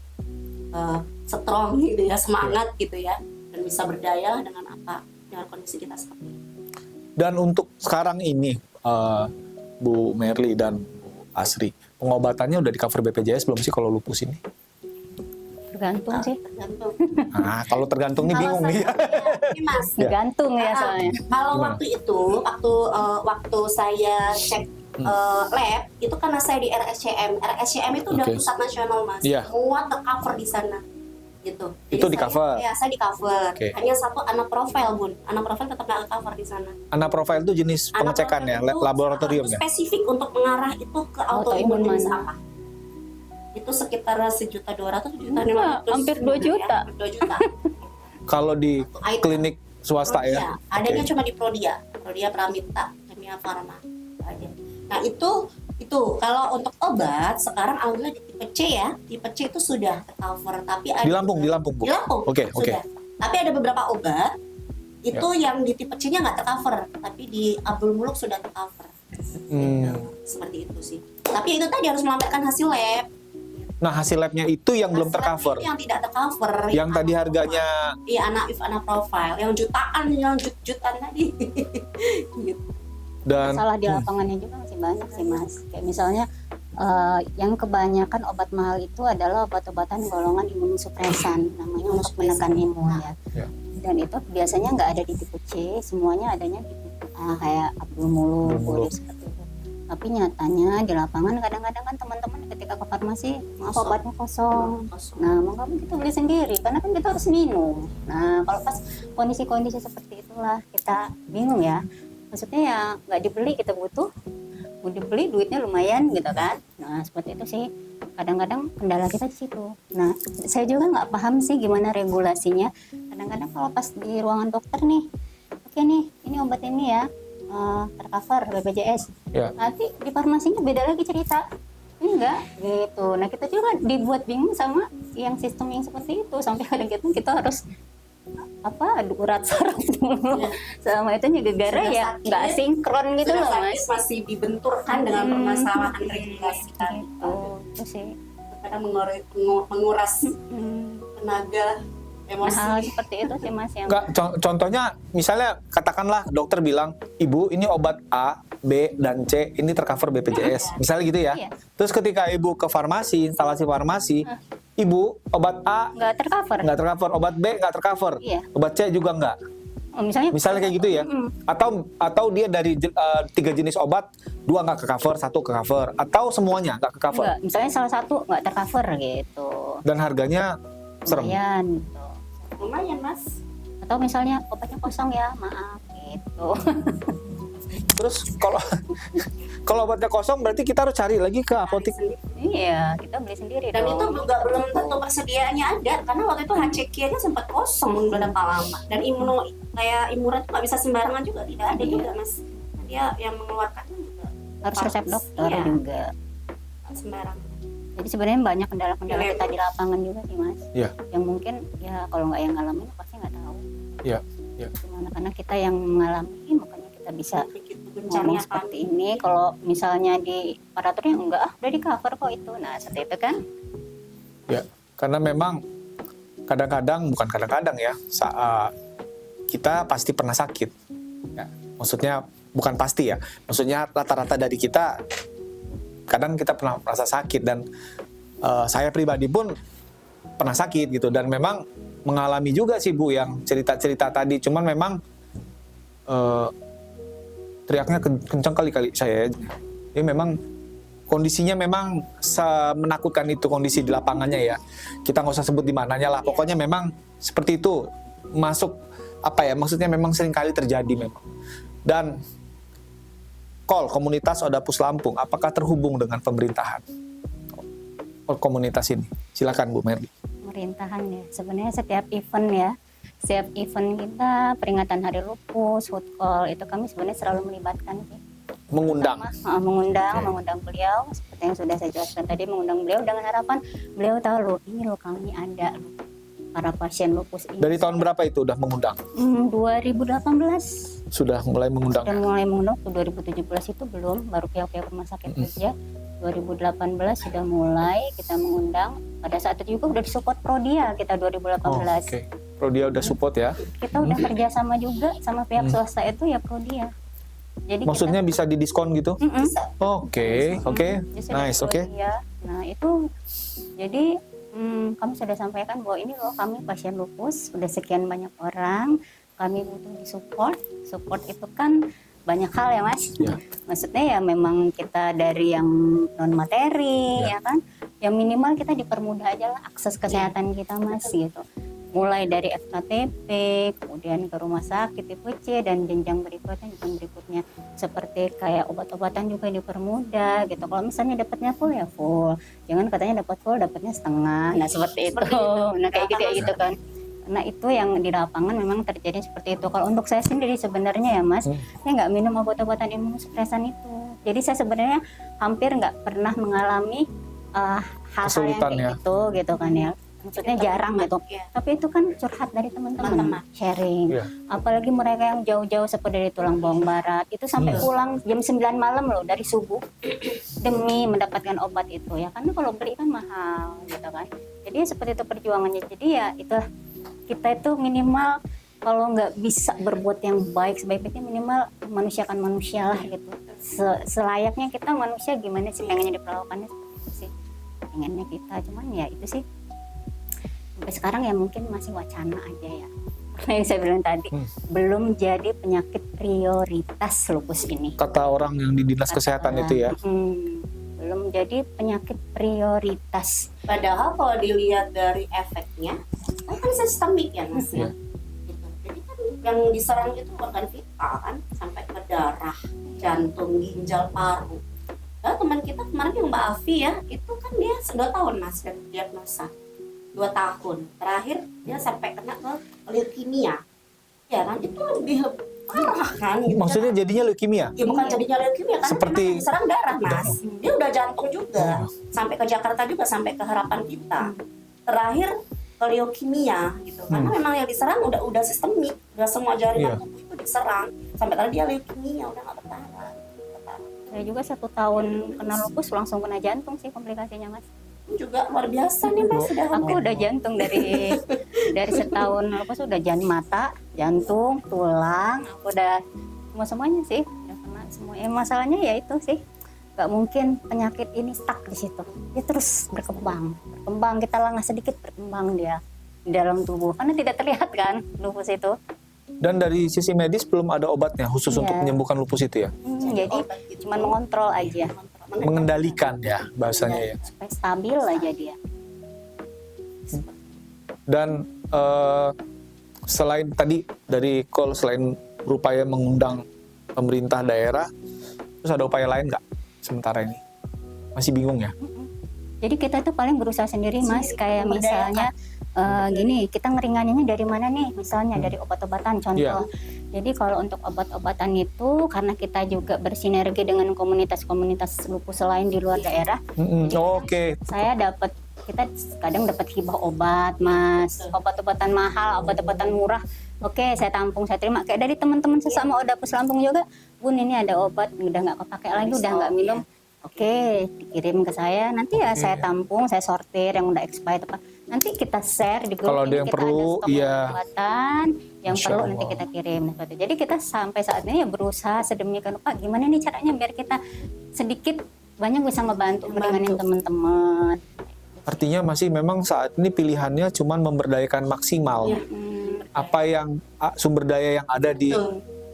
strong gitu ya, semangat gitu ya, dan bisa berdaya dengan kondisi kita seperti ini. Dan untuk sekarang ini Bu Merly dan Bu Asri, pengobatannya udah di cover BPJS belum sih kalau lupus ini? Tergantung sih. Tergantung. Nah, kalau tergantung nih bingung nih. Ini Mas, Tergantung ya soalnya. kalau Gimana? waktu itu, waktu saya cek lab, itu karena saya di RSCM. RSCM itu udah Oke. pusat nasional Mas. Iya. Semua tercover di sana. gitu. Itu di cover? Ya, saya di cover. Oke. Hanya satu anak profile, Bun. Anak profile tetap nggak cover di sana. Anak profil itu jenis Anak pengecekan profile ya, itu, laboratorium itu ya. spesifik untuk mengarah itu ke autoimun Autoimun jenis mana? apa? Itu sekitar 1.200.000, 1.500.000. Enggak, hampir 2 juta. Ya, 2 juta. Kalau di Aida. klinik swasta Prodia. ya. Adanya Oke. cuma di Prodia Pramita, Kimia Farma. Ada. Nah itu kalau untuk obat sekarang alhamdulillah di tipe C ya, tipe C itu sudah tercover. Tapi ada Di Lampung, Bu. Di Lampung. Oke, sudah. Tapi ada beberapa obat itu yang di tipe C-nya nggak tercover, tapi di Abdul Muluk sudah tercover. Hmm. Seperti itu sih. Tapi itu tadi harus melampirkan hasil lab. Nah, hasil labnya itu yang belum Hasil lab tercover. itu yang tidak tercover. Yang tadi harganya Iya, anak profile, yang jutaan, yang jutaan tadi. Gitu. dan Masalah di lapangannya juga masih banyak sih Mas. Kayak misalnya yang kebanyakan obat mahal itu adalah obat-obatan golongan imunosupresan, namanya untuk menekan imun ya. Ya. Dan itu biasanya nggak ada di tipe C, semuanya adanya di tipe A kayak Abdul Muluk, Abdul Muluk. seperti itu. Tapi nyatanya di lapangan kadang-kadang kan teman-teman ketika ke farmasi, maaf Kosong. obatnya kosong. Kosong. Nah, maka kita beli sendiri karena kan kita harus minum. Nah, kalau pas kondisi-kondisi seperti itulah kita bingung ya. Maksudnya ya nggak dibeli, kita butuh, mau dibeli duitnya lumayan gitu kan. Nah, seperti itu sih. Kadang-kadang kendala kita di situ. Nah, saya juga nggak paham sih gimana regulasinya. Kadang-kadang kalau pas di ruangan dokter nih, oke nih, ini obat ini ya tercover BPJS. ya. Nanti di farmasinya beda lagi cerita. Ini enggak gitu. Nah, kita juga dibuat bingung sama yang sistem yang seperti itu, sampai kadang-kadang kita harus adu urat saraf dulu Ya. sama itu juga gara Sudah ya sakit, nggak sinkron gitu Sudah loh sakit Mas. masih dibenturkan dengan permasalahan regulasi tadi. Gitu. Itu sih. Kadang menguras Hmm. tenaga, Nah, emosi. hal seperti itu sih Mas yang Enggak, contohnya misalnya katakanlah dokter bilang, "Ibu, ini obat A, B, dan C ini tercover BPJS." Misalnya gitu ya. Iya. Terus ketika Ibu ke farmasi, instalasi farmasi, Ibu, obat A nggak tercover. nggak tercover, obat B nggak tercover, Iya. obat C juga nggak. Oh, misalnya Kayak gitu ya. Atau dia dari 3 jenis obat, 2 nggak ke cover, 1 ke cover, atau semuanya nggak ke cover. enggak, misalnya salah satu nggak tercover gitu. Dan harganya serem. Lumayan gitu. Lumayan Mas. Atau misalnya obatnya kosong ya, maaf gitu. Terus kalau obatnya kosong berarti kita harus cari lagi ke apotek. Iya, kita beli sendiri Dan dong. itu juga belum tentu persediaannya ada, karena waktu itu HCQ-nya sempat kosong beberapa lama. Dan imuran itu nggak bisa sembarangan juga, tidak ada juga Mas. Dia yang mengeluarkan juga Harus resep dokter Iya. juga. nggak sembarangan. Jadi sebenarnya banyak kendala-kendala Iya. kita di lapangan juga sih Mas. Iya. Yang mungkin ya kalau nggak yang ngalamin pasti nggak tahu Iya. Iya. gimana, karena kita yang mengalami makanya kita bisa Begitu ngomong gencarnya seperti ini. Kalau misalnya di aparaturnya enggak, udah di cover kok itu. Nah seperti itu kan. Ya, karena memang bukan kadang-kadang ya, kita pasti pernah sakit. Ya, maksudnya bukan pasti ya, maksudnya rata-rata dari kita kadang kita pernah merasa sakit, dan saya pribadi pun pernah sakit gitu, dan memang mengalami juga sih Bu yang cerita-cerita tadi, cuman memang teriaknya kencang kali saya. Ini memang kondisinya memang menakutkan itu kondisi di lapangannya ya. Kita nggak usah sebut di mananya lah. Pokoknya memang seperti itu. Maksudnya memang sering kali terjadi memang. Dan komunitas Odapus Lampung, apakah terhubung dengan pemerintahan? Komunitas ini. Silakan Bu Merdi. Pemerintahan ya. Sebenarnya setiap event kita, peringatan Hari Lupus, Food Call, itu kami sebenarnya selalu melibatkan sih. Mengundang. Mengundang beliau seperti yang sudah saya jelaskan tadi, mengundang beliau dengan harapan beliau tahu loh, ini loh kami ada loh, para pasien lupus ini. Dari tahun berapa itu udah mengundang? 2018 Sudah mulai mengundang. dan mulai mengundang. 2017 itu belum, baru pihak-pihak rumah sakit saja. 2018 sudah mulai kita mengundang. Pada saat itu juga udah disupport Prodia kita 2018. Oke. Prodia udah support ya. Kita udah kerjasama juga sama pihak swasta itu ya Prodia. Jadi Maksudnya bisa didiskon gitu? bisa. Oke. Justru Nice, itu oke. dia. Nah itu jadi kami sudah sampaikan bahwa ini loh kami pasien lupus, udah sekian banyak orang, kami butuh disupport. Support itu kan banyak hal ya Mas. Ya. Maksudnya ya memang kita dari yang non materi ya kan, ya minimal kita dipermudah aja lah akses kesehatan kita Mas gitu. Mulai dari FKTP, kemudian ke rumah sakit tipe C, dan jenjang berikutnya seperti kayak obat-obatan juga dipermudah gitu. Kalau misalnya dapatnya full ya full, jangan katanya dapat full dapatnya setengah. Nah seperti itu. Nah kayak gitu kan. Karena itu yang di lapangan memang terjadi seperti itu. Kalau untuk saya sendiri sebenarnya ya Mas, saya nggak minum obat-obatan imunosupresan itu. Jadi saya sebenarnya hampir nggak pernah mengalami hal-hal yang kayak gitu kan ya. Maksudnya jarang gitu. Tapi itu kan curhat dari teman-teman, sharing. Apalagi mereka yang jauh-jauh seperti dari Tulang Bawang Barat, itu sampai pulang jam 9 malam loh dari subuh demi mendapatkan obat itu ya. Karena kalau beli kan mahal gitu kan. Jadi seperti itu perjuangannya. Jadi ya itulah, kita itu minimal kalau nggak bisa berbuat yang baik sebaik-baiknya, minimal manusiakan manusia lah gitu. Selayaknya kita manusia gimana sih pengennya diperlakukannya seperti itu sih. Pengennya kita, cuman ya itu sih sampai sekarang ya mungkin masih wacana aja ya. Karena yang saya bilang tadi belum jadi penyakit prioritas lupus ini. Kata orang yang di dinas kesehatan itu ya. Belum jadi penyakit prioritas. Padahal kalau dilihat dari efeknya, kan sistemik ya Mas ya. Gitu. Jadi kan yang diserang itu organ vital kan, sampai ke darah, jantung, ginjal, paru. Nah, teman kita kemarin yang Mbak Afi ya, itu kan dia 2 tahun Mas dan diagnosa. 2 tahun terakhir dia sampai kena ke leukemia ya kan, itu lebih parah kan gitu. Maksudnya jadinya leukemia? Ya bukan jadinya leukemia kan, seperti diserang darah Mas. Dia udah jantung juga, sampai ke Jakarta juga, sampai ke Harapan Kita. Terakhir ke leukemia gitu, karena memang yang diserang udah sistemik, udah semua jaringan tubuh itu diserang, sampai tadi dia leukemia udah nggak bertahan. Saya juga 1 tahun kena lupus langsung kena jantung sih komplikasinya Mas. Juga luar biasa nih Mas. Aku udah jantung dari setahun lupus, udah mata, jantung, tulang, aku udah semuanya sih, udah kena semua. Masalahnya ya itu sih, nggak mungkin penyakit ini stuck di situ. Dia terus berkembang, kita lengah sedikit berkembang dia di dalam tubuh, karena tidak terlihat kan lupus itu. Dan dari sisi medis belum ada obatnya khusus untuk menyembuhkan lupus itu ya? Jadi cuma mengontrol aja. Mengendalikan ya bahasanya ya. Supaya stabil aja dia. Dan selain tadi dari call, selain berupaya mengundang pemerintah daerah, terus ada upaya lain nggak sementara ini? Masih bingung ya? Jadi kita tuh paling berusaha sendiri Mas, kayak misalnya gini, kita ngeringaninnya dari mana nih? Misalnya dari obat-obatan contoh. Jadi kalau untuk obat-obatan itu karena kita juga bersinergi dengan komunitas-komunitas lupus lain di luar daerah. Saya kita kadang dapat hibah obat Mas, obat-obatan mahal, obat-obatan murah. Oke, saya tampung, saya terima. Kayak dari teman-teman sesama Odapus Lampung juga, Bun ini ada obat udah nggak kepake lagi, udah nggak minum. Oke, dikirim ke saya, nanti ya saya tampung, saya sortir yang udah expired apa. Nanti kita share di grup kalau ini, yang kita perlu, ada stok obat-obatan yang Masya perlu Allah. nanti kita kirim. Jadi kita sampai saat ini ya berusaha sedemikian rupa, gimana nih caranya biar kita sedikit banyak bisa ngebantu meringanin teman-teman. Artinya masih memang saat ini pilihannya cuman memberdayakan maksimal. Apa yang sumber daya yang ada di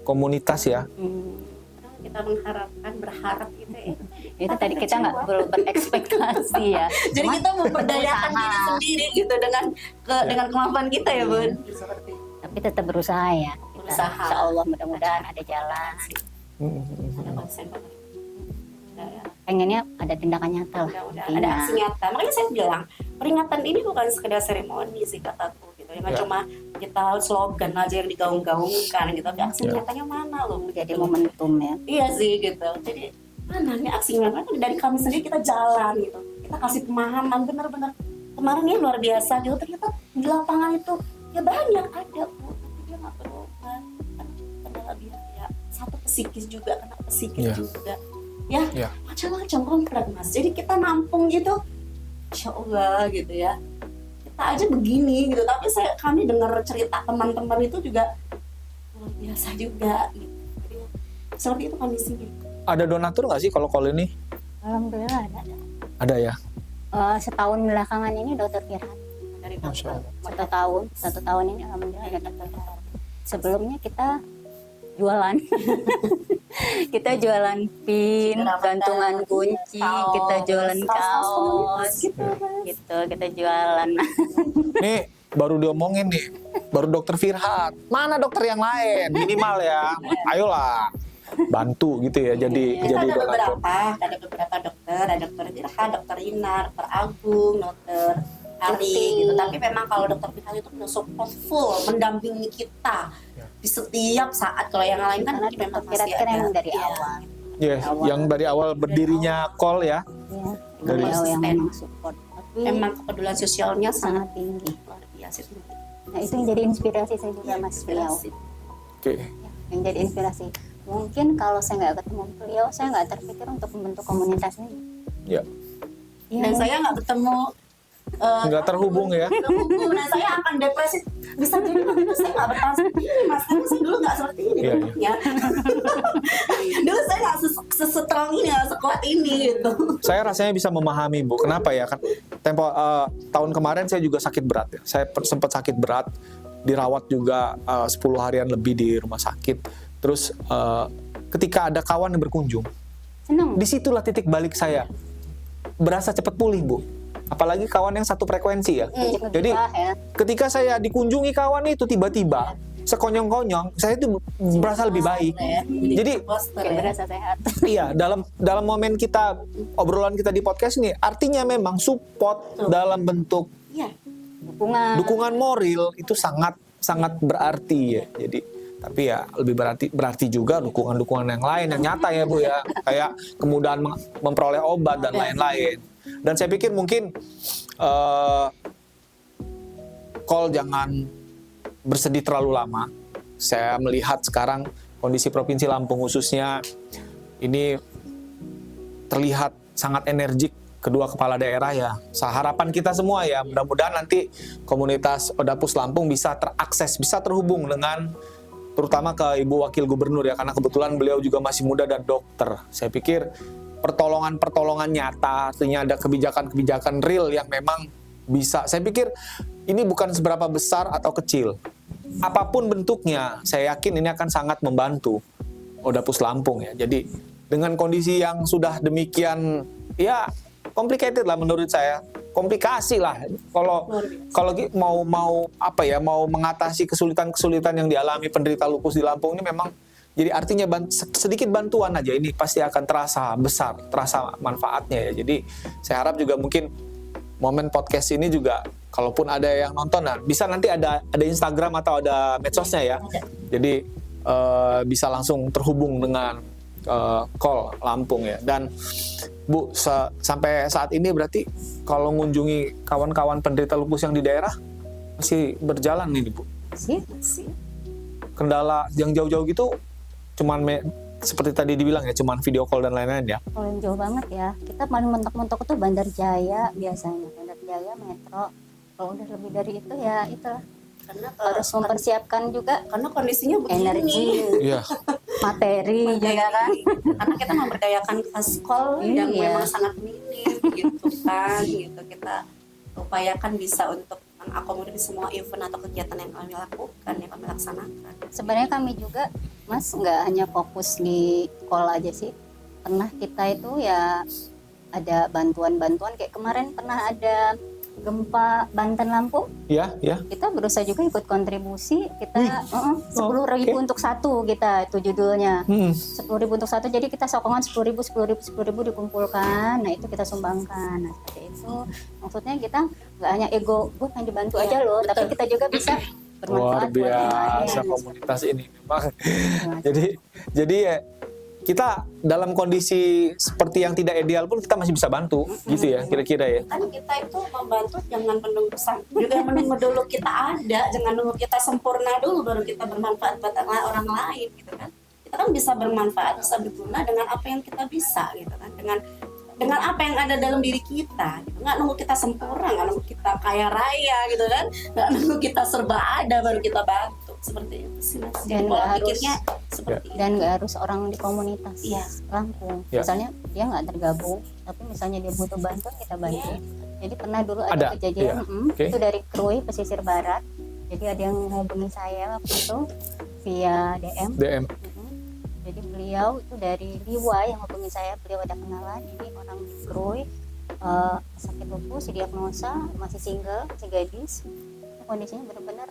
komunitas ya. Kita berharap gitu ya. Itu tadi kita nggak perlu berekspektasi ya. Jadi kita memberdayakan diri sendiri gitu dengan kemampuan kita ya Bun. Seperti tapi tetap berusaha ya. Berusaha. Insya Allah mudah-mudahan ada jalan. Ada konsen. Pengennya ada tindakan nyata lah. Ada aksi nyata. Makanya saya bilang peringatan ini bukan sekedar seremoni sih kataku. Jangan cuma kita slogan aja yang digaung-gaungkan gitu, tapi aksi nyatanya mana loh? Jadi momentum ya. Iya sih gitu. Jadi mana nih aksi nyatanya? Dari kami sendiri kita jalan gitu. Kita kasih pemahaman benar-benar. Kemarin ini luar biasa gitu. Ternyata di lapangan itu ya banyak ada Bu, tapi dia nggak berobat. Karena biaya. Satu psikis juga, kena psikis juga. Ya macam-macam komplek Mas. Jadi kita nampung gitu. Insya Allah gitu ya. Aja begini gitu, tapi kami dengar cerita teman-teman itu juga luar biasa juga gitu. Jadi, seperti itu kondisinya. Ada donatur nggak sih kalau ini? Alhamdulillah ada. Ada ya. Setahun belakangan ini Dokter Firhan Dari satu tahun ini alhamdulillah ada Dokter Firhan. Sebelumnya kita jualan. Kita jualan pin, gantungan kunci, kita jualan kaos, gitu. Kita jualan. Nih baru diomongin nih, baru dokter Firhat. Mana dokter yang lain? Minimal ya, ayolah bantu gitu ya. Jadi Kita ada donatur. beberapa dokter, ada dokter Firhat, dokter Inar, dokter Agung, dokter Ari gitu. Tapi memang kalau dokter Firhat itu udah support full, mendampingi kita di setiap saat. Kalau yang lain kan Karena memang kira-kira masih ada. emang dari Iya. awal. Yes, yang dari awal berdirinya call ya. Ya, Dari beliau yang asisten. memang support. Tapi Memang kepedulian sosialnya sangat sangat tinggi. luar biasa tinggi. Nah itu yang jadi inspirasi saya juga Mas beliau. Inspirasi. Oke. Yang jadi inspirasi. Mungkin kalau saya nggak ketemu beliau, saya nggak terpikir untuk membentuk komunitas ini. Ya. Ya, Dan saya nggak bertemu Nggak terhubung ya. terhubung. Dan saya akan depresi. Bisa jadi waktu itu saya nggak bertahan seperti ini, Mas. Karena saya dulu nggak seperti ini. Iya, bentuknya. Dulu saya nggak sestrong ini, nggak sekuat ini gitu. Saya rasanya bisa memahami Bu. Kenapa ya? Kan tahun kemarin saya juga sakit berat ya. Saya sempat sakit berat, dirawat juga 10 harian lebih di rumah sakit. Terus ketika ada kawan yang berkunjung, seneng. disitulah titik balik saya. Berasa cepat pulih Bu. Apalagi kawan yang satu frekuensi ya. Jadi ya. ketika saya dikunjungi kawan itu tiba-tiba sekonyong-konyong, saya itu berasa lebih baik. Jadi Poster Kayak ya. berasa sehat. iya, dalam momen kita obrolan kita di podcast ini, artinya memang support dalam bentuk Iya. dukungan moral itu sangat berarti ya. Jadi tapi ya lebih berarti juga dukungan yang lain yang nyata ya Bu ya, kayak kemudahan memperoleh obat dan lain-lain. Dan saya pikir mungkin call jangan bersedih terlalu lama. Saya melihat sekarang kondisi Provinsi Lampung khususnya ini terlihat sangat energik kedua kepala daerah ya. Harapan kita semua ya, mudah-mudahan nanti komunitas Odapus Lampung bisa terakses, bisa terhubung dengan terutama ke Ibu Wakil Gubernur ya, karena kebetulan beliau juga masih muda dan dokter. Saya pikir pertolongan nyata, artinya ada kebijakan-kebijakan real yang memang bisa. Saya pikir ini bukan seberapa besar atau kecil. Apapun bentuknya, saya yakin ini akan sangat membantu Odapus Lampung ya. Jadi dengan kondisi yang sudah demikian ya complicated lah menurut saya, komplikasi lah kalau mau mengatasi kesulitan yang dialami penderita lupus di Lampung ini, memang jadi artinya sedikit bantuan aja ini pasti akan terasa besar, terasa manfaatnya ya. Jadi saya harap juga mungkin momen podcast ini juga kalaupun ada yang nonton, nah bisa nanti ada Instagram atau ada medsosnya ya. Jadi bisa langsung terhubung dengan call Lampung ya. Dan Bu, sampai saat ini berarti kalau mengunjungi kawan-kawan penderita lupus yang di daerah masih berjalan nih Bu. Sih. Kendala yang jauh-jauh gitu cuman seperti tadi dibilang ya, cuman video call dan lain-lain ya. Kalau yang jauh banget ya, kita paling mentok-mentok itu Bandar Jaya biasanya. Bandar Jaya, Metro. Kalau udah lebih dari itu ya itulah. Karena Harus mempersiapkan juga karena kondisinya begini. energi, Iya. materi juga kan. Karena kita memberdayakan kaskol yang Iya. memang sangat minim gitu kan, gitu kita upayakan bisa untuk mengakomodir semua event atau kegiatan yang kami lakukan, yang kami laksanakan. Sebenarnya kami juga Mas nggak hanya fokus di call aja sih. Pernah kita itu ya ada bantuan-bantuan kayak kemarin pernah ada gempa Banten Lampung. Ya, ya. Kita berusaha juga ikut kontribusi. Kita 10.000 untuk satu, kita itu judulnya. 10.000 untuk satu, jadi kita sokongan 10.000 dikumpulkan. Nah itu kita sumbangkan. Nah seperti itu. Maksudnya kita nggak hanya ego, gue pengen dibantu aja loh, tapi kita juga bisa Luar bermanfaat buat yang biasa lain. komunitas ini memang. jadi ya kita dalam kondisi seperti yang tidak ideal pun kita masih bisa bantu gitu ya kira-kira ya. Kan kita itu membantu jangan menunggu juga menunggu dulu kita ada, jangan nunggu kita sempurna dulu baru kita bermanfaat buat orang lain gitu kan. Kita kan bisa bermanfaat, bisa berguna dengan apa yang kita bisa gitu kan, dengan apa yang ada dalam diri kita gitu. Nggak nunggu kita sempurna, nggak nunggu kita kaya raya gitu kan, nggak nunggu kita serba ada baru kita bantu, seperti itu sih Mas. Dan Pola nggak harus- pikirnya seperti itu. Dan nggak harus orang di komunitas Iya. Lampung. Iya. Misalnya dia nggak tergabung, tapi misalnya dia butuh bantuan, kita bantu. Jadi pernah dulu ada Ada, kejadian, iya. Oke. itu dari Krui pesisir barat. Jadi ada yang menghubungi saya waktu itu via DM. DM. Jadi beliau itu dari Liwai yang hubungi saya, beliau ada kenalan, ini orang di Groi, sakit lupus, diagnosa, masih single, masih gadis. Kondisinya benar-benar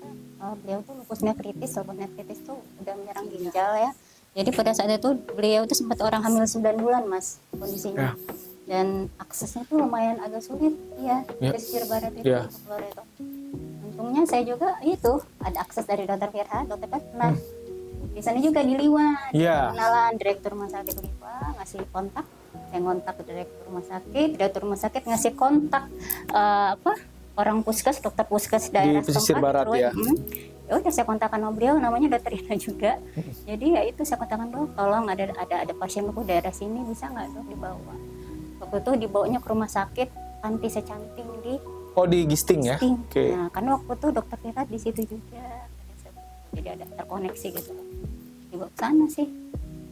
beliau tuh lupus nefritis tuh udah menyerang ginjal ya. Jadi pada saat itu beliau tuh sempat orang hamil 9 bulan mas kondisinya. Dan aksesnya tuh lumayan agak sulit ya, pesisir barat itu untuk keluar itu. Untungnya saya juga itu ada akses dari dokter Firha, dokter Firha. Di sana juga di Liwa, kenalan direktur rumah sakit Liwa, ngasih kontak. Saya ngontak ke direktur rumah sakit ngasih kontak orang puskes, dokter puskes daerah di pesisir barat ya. Ya udah saya kontakkan sama beliau, namanya dokter Ina juga. Jadi ya itu saya kontakkan, dok, tolong ada pasien aku daerah sini, bisa nggak dok dibawa? Waktu itu dibawanya ke rumah sakit Panti Secanting di Gisting ya. Okay. Nah, karena waktu itu dokter Firha di situ juga, jadi ada terkoneksi gitu. Dibawa ke sana sih.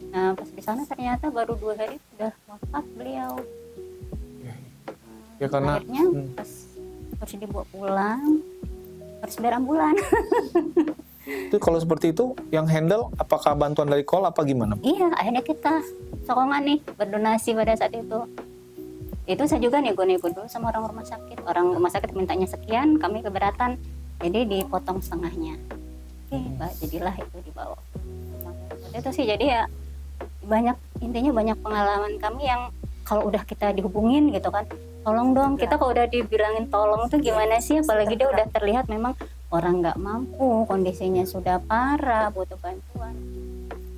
Nah pas di sana ternyata baru 2 hari udah wafat beliau. Ya karena akhirnya pas harus dibawa pulang, harus bayar ambulan. itu kalau seperti itu yang handle apakah bantuan dari call apa gimana? Iya, akhirnya kita sokongan nih berdonasi pada saat itu. Itu saya juga nego-nego dulu sama orang rumah sakit. Orang rumah sakit mintanya sekian, kami keberatan, jadi dipotong setengahnya. Oke, Mbak, jadilah itu dibawa. Itu sih jadi ya intinya banyak pengalaman kami yang kalau udah kita dihubungin gitu kan, tolong dong, kita kalau udah dibilangin tolong tuh gimana sih, apalagi dia udah terlihat memang orang nggak mampu, kondisinya sudah parah, butuh bantuan.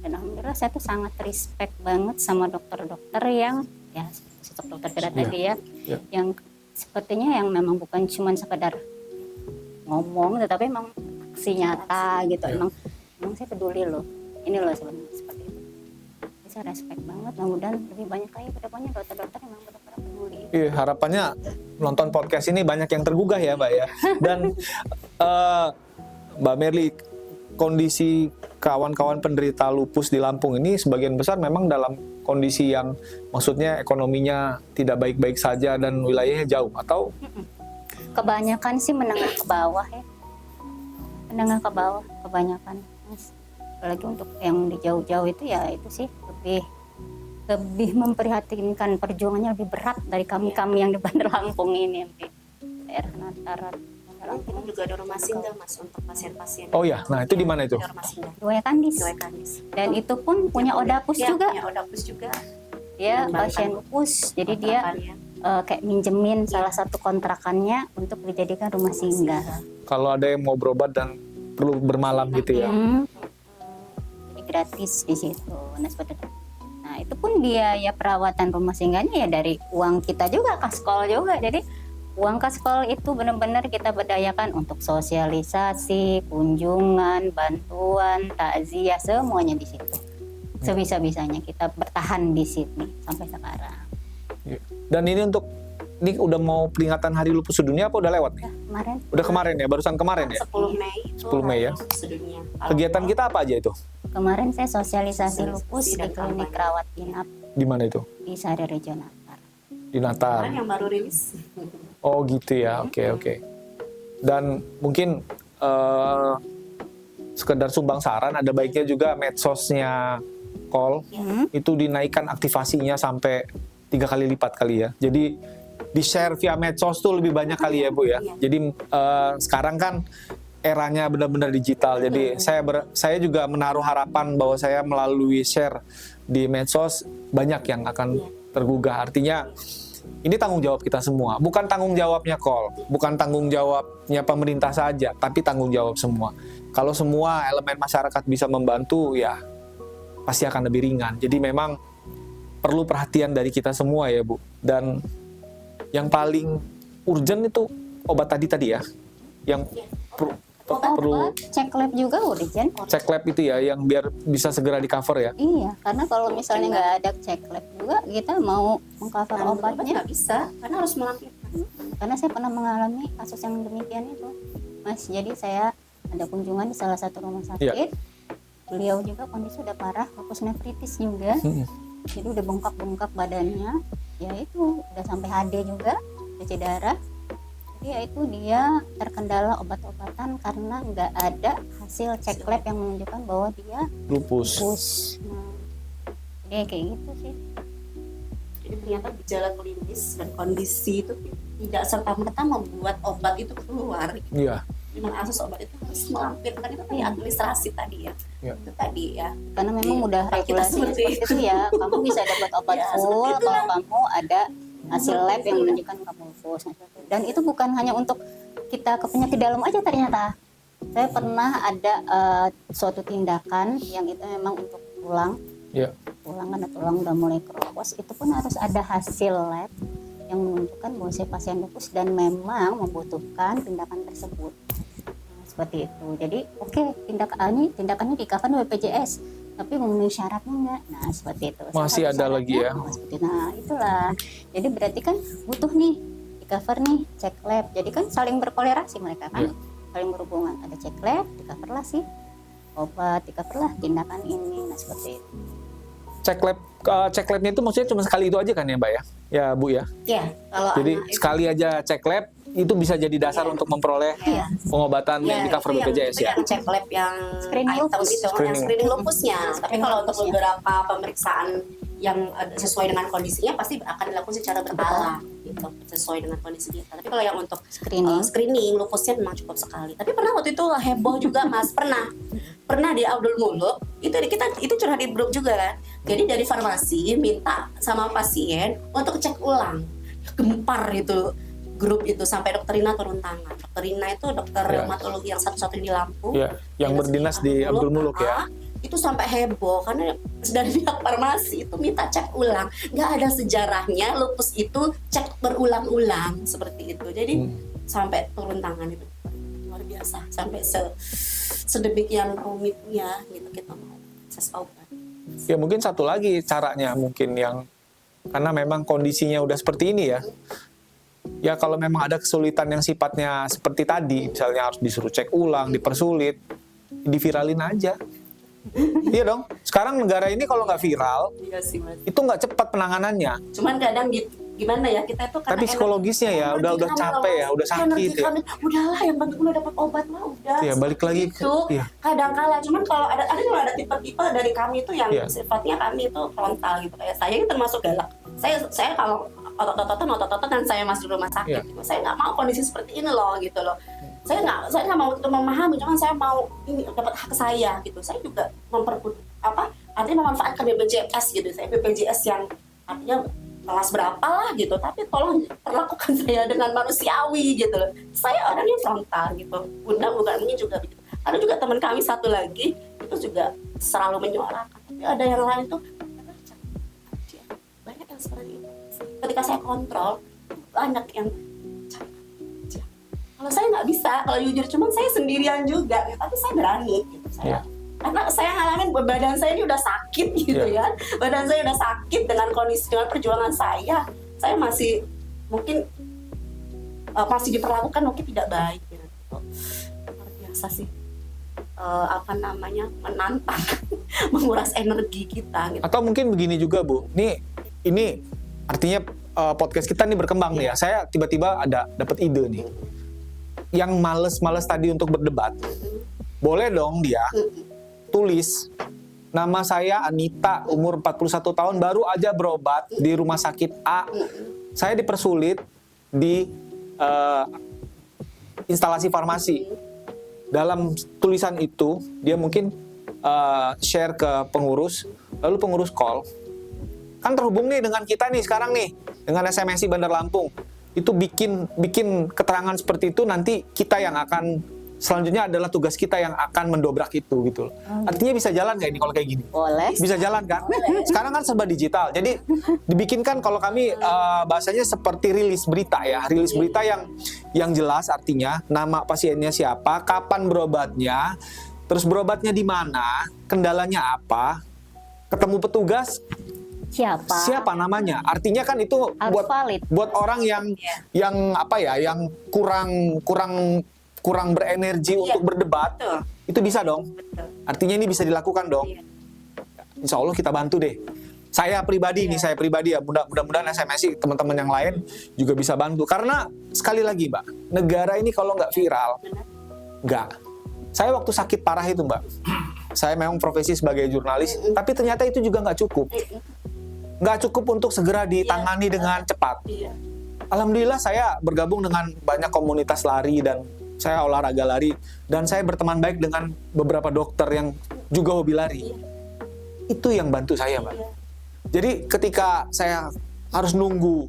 Dan alhamdulillah saya tuh sangat respect banget sama dokter-dokter yang ya seperti dokter Firha tadi ya, yang sepertinya yang memang bukan cuma sekedar ngomong, tetapi memang aksi nyata gitu. Emang saya peduli loh, ini loh sebenarnya seperti itu. Saya respect banget, mudah-mudahan lebih banyak lagi kedepannya dokter-dokter yang memang benar-benar peduli. Iya, harapannya nonton podcast ini banyak yang tergugah ya Mbak ya. Dan Mbak Merly, kondisi kawan-kawan penderita lupus di Lampung ini sebagian besar memang dalam kondisi yang maksudnya ekonominya tidak baik-baik saja dan wilayahnya jauh atau? Kebanyakan sih menengah ke bawah ya. Menengah ke bawah kebanyakan. Apalagi untuk yang di jauh-jauh itu ya itu sih lebih memprihatinkan, perjuangannya lebih berat dari kami yang di Bandar Lampung ini, di daerah Natarat. Kita juga ada rumah singgah mas untuk pasien-pasien. Oh ya, nah itu di mana itu? Dua Kandis. Dan itu pun punya Odapus juga. Punya Odapus juga. Dia pasien lupus, jadi dia kayak minjemin salah satu kontrakannya untuk dijadikan rumah singgah. Kalau ada yang mau berobat dan perlu bermalam gitu ya. Jadi gratis di situ. Nah itu pun dia ya perawatan rumah singgahnya ya dari uang kita juga, kaskol juga. Jadi uang kaskol itu benar-benar kita berdayakan untuk sosialisasi, kunjungan, bantuan, takziah, semuanya di situ. Sebisa-bisanya kita bertahan di sini sampai sekarang. Dan ini udah mau peringatan Hari Lupus Sedunia apa udah lewat nih? Kemarin. Udah kemarin ya, barusan kemarin ya? 10 Mei. 10 Mei ya. Sedunia. Kegiatan kita apa aja itu? Kemarin saya sosialisasi lupus di klinik rawat inap. Di mana itu? Di Sari Rejo Natar. Di Natar. Kemarin yang baru rilis. Oh gitu ya, oke. Dan mungkin sekedar sumbang saran, ada baiknya juga medsosnya call itu dinaikkan aktivasinya sampai 3 kali lipat kali ya. Jadi di share via medsos tuh lebih banyak kali ya Bu ya. Jadi sekarang kan eranya benar-benar digital. Jadi saya juga menaruh harapan bahwa saya melalui share di medsos banyak yang akan tergugah. Artinya ini tanggung jawab kita semua, bukan tanggung jawabnya call, bukan tanggung jawabnya pemerintah saja, tapi tanggung jawab semua. Kalau semua elemen masyarakat bisa membantu, ya pasti akan lebih ringan. Jadi memang perlu perhatian dari kita semua ya Bu. Dan yang paling urgent itu obat tadi ya, yang perlu cek lab juga urgent. Cek lab itu ya, yang biar bisa segera di cover ya. Iya, karena kalau misalnya nggak ada cek lab juga, kita mau mengcover obatnya nggak bisa, karena harus melampirkan. Karena saya pernah mengalami kasus yang demikian itu, Mas. Jadi saya ada kunjungan di salah satu rumah sakit. Beliau juga kondisi udah parah, lupus nefritis juga. Jadi udah bengkak-bengkak badannya. Ya itu udah sampai HD juga, cuci darah. Jadi ya itu dia terkendala obat-obatan karena nggak ada hasil cek lab yang menunjukkan bahwa dia lupus. Nah, Kayak gitu sih. Jadi ternyata gejala klinis dan kondisi itu tidak serta-merta membuat obat itu keluar. Iya. Memang akses obat itu harus melampirkan itu tadi administrasi tadi ya. Iya. Itu tadi ya. Karena memang udah Kita regulasi seperti seperti itu ya. Kamu bisa dapat obat Ya, full seperti itu kalau lah. kamu ada hasil lab yang menunjukkan kamu lupus. Dan itu bukan hanya untuk kita ke penyakit dalam aja ternyata. Saya pernah ada suatu tindakan yang itu memang untuk tulang. Iya. Tulang kan tulang udah mulai keropos, itu pun harus ada hasil lab yang menunjukkan bahwa si pasien lupus dan memang membutuhkan tindakan tersebut. Nah, seperti itu. Jadi oke, tindakannya di cover BPJS, tapi memenuhi syaratnya enggak. Nah, seperti itu. Masih Salah satu ada lagi ya. syaratnya, seperti itu. Nah, itulah. Jadi berarti kan butuh nih di cover nih cek lab. Jadi kan saling berkolerasi mereka kan. Iya. Saling berhubungan. Ada cek lab, di cover lah sih obat, di cover lah tindakan ini. Nah, seperti itu. Cek labnya itu maksudnya cuma sekali itu aja kan ya Mbak ya? Ya Bu ya. Ya, kalau Jadi anak itu- sekali aja cek lab itu bisa jadi dasar untuk memperoleh Iya. pengobatan yang di cover itu BPJS ya. yang cek lab yang Screening item lupus. itu, yang Screening. screening lupusnya. Tapi Screening kalau untuk lupusnya. beberapa pemeriksaan yang sesuai dengan kondisinya pasti akan dilakukan secara berkala gitu, sesuai dengan kondisi kita. Tapi kalau yang untuk screening lupusnya memang cukup sekali. Tapi pernah waktu itu heboh juga Mas, pernah di Abdul Muluk itu itu curhat di grup juga kan. Jadi dari farmasi minta sama pasien untuk cek ulang, gempar itu grup itu sampai dokter Rina turun tangan. Dokter Rina itu dokter Ya. reumatologi yang satu-satunya di Lampung. Ya, yang berdinas di Abdul Muluk ya. Itu sampai heboh karena dari pihak farmasi itu minta cek ulang. Nggak ada sejarahnya lupus itu cek berulang-ulang seperti itu. Jadi sampai turun tangan itu luar biasa. Sampai sedemikian rumitnya gitu kita mau akses obat. Ya mungkin satu lagi caranya mungkin yang karena memang kondisinya udah seperti ini ya. Ya kalau memang ada kesulitan yang sifatnya seperti tadi, misalnya harus disuruh cek ulang, dipersulit, diviralin aja. Iya dong. Sekarang negara ini kalau nggak viral, Iya sih Mas. itu nggak cepat penanganannya. Cuman kadang gimana ya kita itu karena Tapi psikologisnya ya, udah energi kami capek loh, ya, udah Mas. sakit Energi ya. kami, udahlah yang penting udah dapat obat mah udah. Iya, balik lagi ke- itu iya. kadang kala cuman kalau ada tipe-tipe dari kami itu yang Iya. sifatnya kami itu frontal gitu. Kayak saya ini termasuk galak. Saya kalau otot-ototan saya masuk rumah sakit Iya. gitu. Saya nggak mau kondisi seperti ini loh gitu loh. Saya nggak mau itu memahami, cuman saya mau ini dapat hak saya gitu. Saya juga artinya memanfaatkan BPJS gitu. Saya BPJS yang artinya kelas berapa lah gitu, tapi tolong perlakukan saya dengan manusiawi gitu loh. Saya orangnya frontal gitu. Bukan ini juga begitu. Ada juga teman kami satu lagi itu juga selalu menyuarakan. Tapi ada yang lain tuh banyak yang seperti itu. Ketika saya kontrol banyak yang kalau saya nggak bisa, kalau jujur cuman saya sendirian juga, tapi saya berani gitu. Iya. Karena saya ngalamin badan saya ini udah sakit gitu Iya. ya. Badan saya udah sakit dengan kondisi dengan perjuangan saya masih mungkin masih diperlakukan mungkin tidak baik gitu. Luar biasa sih. Menantang menguras energi kita gitu. Atau mungkin begini juga Bu, ini artinya podcast kita nih berkembang nih ya. Saya tiba-tiba dapat ide nih. Yang males tadi untuk berdebat, boleh dong dia tulis nama saya Anita, umur 41 tahun, baru aja berobat di rumah sakit A. Saya dipersulit di instalasi farmasi. Dalam tulisan itu dia mungkin share ke pengurus, lalu pengurus call. Kan terhubung nih dengan kita nih sekarang nih, dengan SMSI Bandar Lampung. Itu bikin keterangan seperti itu, nanti kita yang akan selanjutnya adalah tugas kita yang akan mendobrak itu gitu loh. Artinya bisa jalan nggak ini kalau kayak gini? Boleh. Bisa jalan kan? Sekarang kan serba digital. Jadi dibikinkan kalau kami bahasanya seperti rilis berita ya. Rilis berita yang jelas, artinya nama pasiennya siapa, kapan berobatnya, terus berobatnya di mana, kendalanya apa, ketemu petugas siapa namanya. Artinya kan itu Harus valid. buat orang yang kurang berenergi Iya. untuk berdebat. Betul. Itu bisa dong. Betul. Artinya ini bisa dilakukan dong. Iya. Insya Allah kita bantu deh. Saya pribadi ya, mudah-mudahan SMSI teman-teman yang lain juga bisa bantu. Karena sekali lagi Mbak, negara ini kalau nggak viral, Benar. nggak. Saya waktu sakit parah itu Mbak, saya memang profesi sebagai jurnalis, tapi ternyata itu juga nggak cukup. Nggak cukup untuk segera ditangani dengan cepat. Iya. Alhamdulillah saya bergabung dengan banyak komunitas lari dan saya olahraga lari. Dan saya berteman baik dengan beberapa dokter yang juga hobi lari. Itu yang bantu saya, Mbak. Jadi ketika saya harus nunggu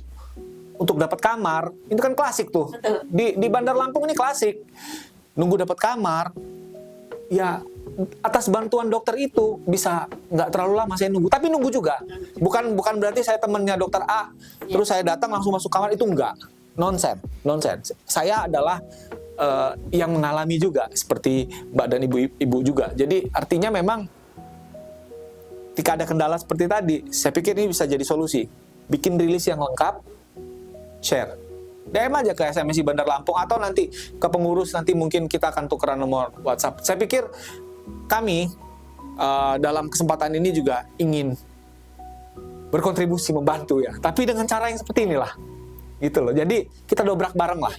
untuk dapat kamar, itu kan klasik tuh. Betul. Di Bandar Lampung ini klasik. Nunggu dapat kamar, ya atas bantuan dokter itu bisa nggak terlalu lama saya nunggu. Tapi nunggu juga. Bukan berarti saya temennya dokter A, terus saya datang langsung masuk kamar, itu enggak. Nonsense. Saya adalah yang mengalami juga seperti Mbak dan ibu juga. Jadi artinya memang ketika ada kendala seperti tadi, saya pikir ini bisa jadi solusi. Bikin rilis yang lengkap, share. DM aja ke SMSI Bandar Lampung atau nanti ke pengurus, nanti mungkin kita akan tukeran nomor WhatsApp. Saya pikir kami dalam kesempatan ini juga ingin berkontribusi, membantu ya. Tapi dengan cara yang seperti inilah. Gitu loh. Jadi kita dobrak bareng lah.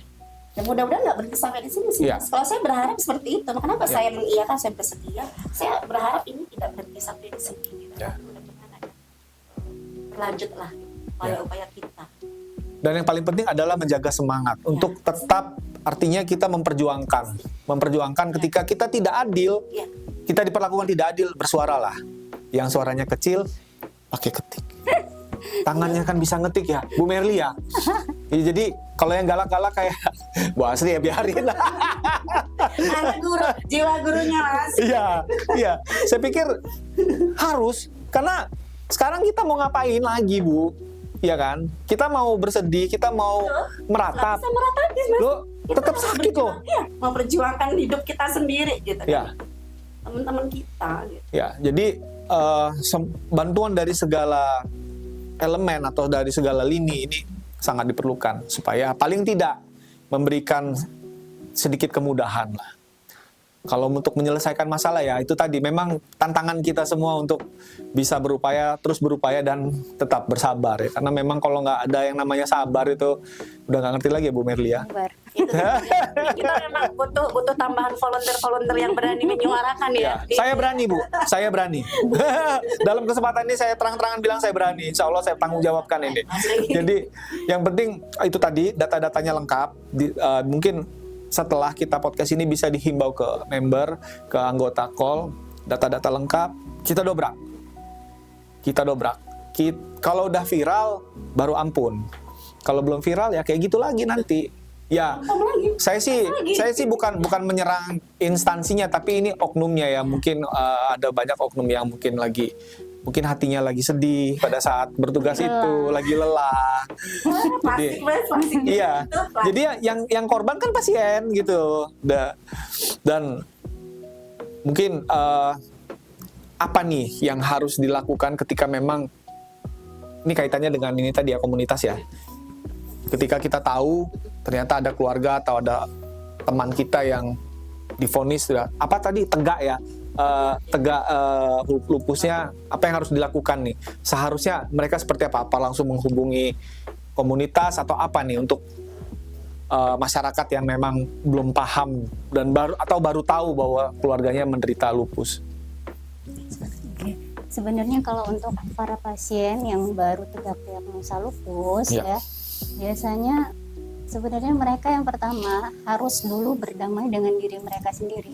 Ya mudah-mudahan nggak berhenti sampai di sini sih. Iya. Kalau saya berharap seperti itu. Kenapa Iya. saya mengiyakan, saya bersedia. Saya berharap ini tidak berhenti sampai di sini. Gitu. Ya. Mudah-mudahan ada berlanjutlah upaya-upaya kita. Dan yang paling penting adalah menjaga semangat untuk tetap, artinya kita memperjuangkan ketika kita tidak adil, Ya. kita diperlakukan tidak adil, bersuaralah. Yang suaranya kecil pakai ketik. Tangannya kan bisa ngetik ya, Bu Merli ya. Jadi kalau yang galak-galak kayak Bu Asri ya biarin lah. Ada guru, jiwa gurunya Mas. Iya. Saya pikir harus, karena sekarang kita mau ngapain lagi, Bu? Iya kan? Kita mau bersedih, kita mau meratap. Bisa meratapi, Mas. Lo Kita tetap harus sakit loh. Iya, memperjuangkan hidup kita sendiri gitu. Ya. Teman-teman kita gitu. Ya, jadi bantuan dari segala elemen atau dari segala lini ini sangat diperlukan supaya paling tidak memberikan sedikit kemudahan lah. Kalau untuk menyelesaikan masalah ya itu tadi memang tantangan kita semua untuk bisa terus berupaya dan tetap bersabar ya. Karena memang kalau nggak ada yang namanya sabar itu udah nggak ngerti lagi ya Bu Merli ya. Sabar. Itu kita memang butuh tambahan volunteer yang berani menyuarakan ya. Saya berani Bu, saya berani. Dalam kesempatan ini saya terang-terangan bilang saya berani. Insya Allah saya tanggung jawabkan ini. Jadi yang penting itu tadi data-datanya lengkap. Mungkin setelah kita podcast ini bisa dihimbau ke member, ke anggota call, data-data lengkap, kita dobrak. Kalau udah viral, baru ampun. Kalau belum viral ya kayak gitu lagi nanti. Ya, saya sih bukan menyerang instansinya, tapi ini oknumnya ya. Mungkin ada banyak oknum yang mungkin hatinya lagi sedih pada saat bertugas itu, lagi lelah. Iya. Jadi yang korban kan pasien gitu. Dan mungkin apa nih yang harus dilakukan ketika memang ini kaitannya dengan ini tadi ya, komunitas ya. Ketika kita tahu ternyata ada keluarga atau ada teman kita yang divonis sudah tegak ya. Lupusnya, apa yang harus dilakukan nih? Seharusnya mereka seperti apa? Langsung menghubungi komunitas atau apa nih untuk masyarakat yang memang belum paham dan baru tahu bahwa keluarganya menderita lupus. Oke. Sebenarnya kalau untuk para pasien yang baru tegak diagnosa lupus ya, biasanya sebenarnya mereka yang pertama harus dulu berdamai dengan diri mereka sendiri.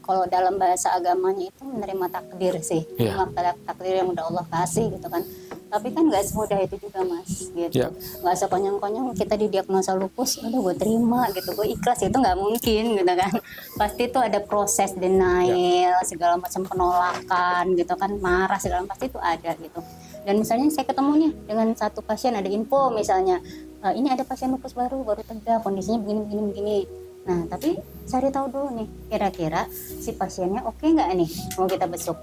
Kalau dalam bahasa agamanya itu menerima takdir sih, menerima takdir yang udah Allah kasih gitu kan. Tapi kan nggak semudah itu juga Mas, gitu. Nggak sekonyong-konyong kita didiagnosa lupus, udah gue terima gitu, gue ikhlas, itu nggak mungkin gitu kan. Pasti itu ada proses denial, segala macam penolakan gitu kan, marah segala pasti itu ada gitu. Dan misalnya saya ketemu nih dengan satu pasien, ada info misalnya, ini ada pasien lupus baru tegak, kondisinya begini. Nah, tapi cari tahu dulu nih, kira-kira si pasiennya oke nggak nih mau kita besuk?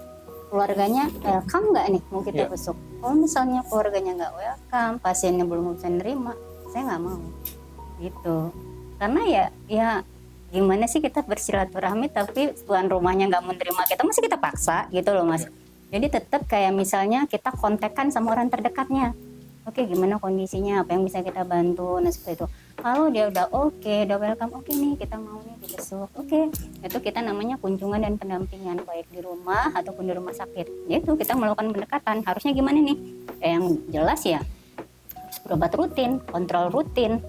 Keluarganya welcome nggak nih mau kita besuk? Kalau misalnya keluarganya nggak welcome, pasiennya belum bisa nerima, saya nggak mau. Gitu. Karena ya gimana sih kita bersilaturahmi tapi tuan rumahnya nggak menerima kita, masih kita paksa gitu loh Mas. Jadi tetap kayak misalnya kita kontakkan sama orang terdekatnya. Oke, gimana kondisinya, apa yang bisa kita bantu, nah seperti itu. Kalau dia udah oke, udah welcome, oke nih kita mau nih dibesuk, oke, itu kita namanya kunjungan dan pendampingan baik di rumah ataupun di rumah sakit. Yaitu kita melakukan pendekatan, harusnya gimana nih? Yang jelas ya harus berobat rutin, kontrol rutin,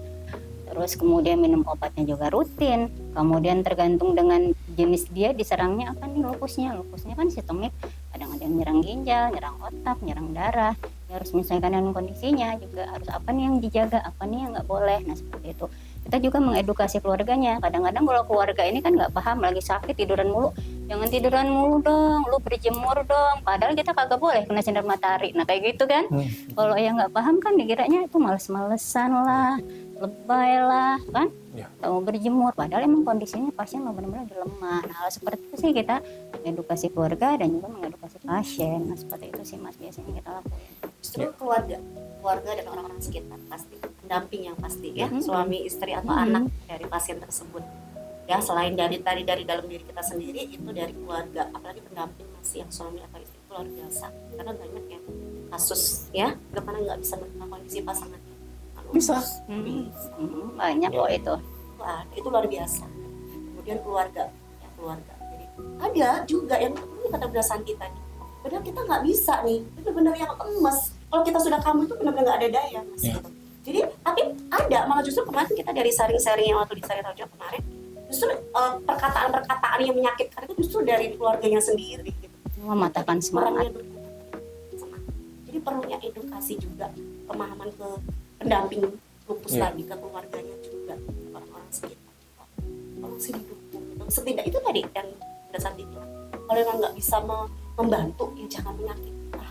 terus kemudian minum obatnya juga rutin, kemudian tergantung dengan jenis dia diserangnya apa nih lupusnya kan sistemik, kadang ada yang nyerang ginjal, nyerang otak, nyerang darah, ya harus menyesuaikan dengan kondisinya, juga harus apa nih yang dijaga, apa nih yang nggak boleh, nah seperti itu. Kita juga mengedukasi keluarganya, kadang-kadang kalau keluarga ini kan nggak paham, lagi sakit tiduran mulu, jangan tiduran mulu dong, lu berjemur dong, padahal kita kagak boleh kena sinar matahari, nah kayak gitu kan. Kalau yang nggak paham kan dikiranya itu males-malesan lah, lebay lah kan, nggak mau berjemur, padahal emang kondisinya pasien benar-benar udah lemah. Nah hal seperti itu sih kita mengedukasi keluarga dan juga mengedukasi pasien. Nah seperti itu sih mas biasanya kita lakuin. Justru keluarga dan orang-orang sekitar pasti pendamping yang pasti ya, suami istri atau anak dari pasien tersebut ya, selain dari dalam diri kita sendiri, itu dari keluarga, apalagi pendamping masih yang suami atau istri itu luar biasa, karena banyak yang kasus ya bagaimana nggak bisa menerima kondisi pasangannya. Bisa. Banyak kok itu. Itu luar biasa. Kemudian keluarga, jadi ada juga yang ini kata benar Santi tadi, padahal kita nggak bisa nih, benar-benar yang emas, kalau kita sudah kamu itu benar-benar nggak ada daya mas. Jadi tapi ada, malah justru kemarin kita dari sharing-sharing yang waktu di Sari Raja kemarin, justru perkataan-perkataan yang menyakitkan itu justru dari keluarganya sendiri gitu. Mematahkan semangat. Jadi perlunya edukasi juga, pemahaman ke pendamping lupus tadi, ke keluarganya juga, orang-orang sekitar. Tolong sih didukung gitu. Setidak itu tadi yang udah Santi bilang, kalau emang nggak bisa membantu ya jangan menyakiti gitu.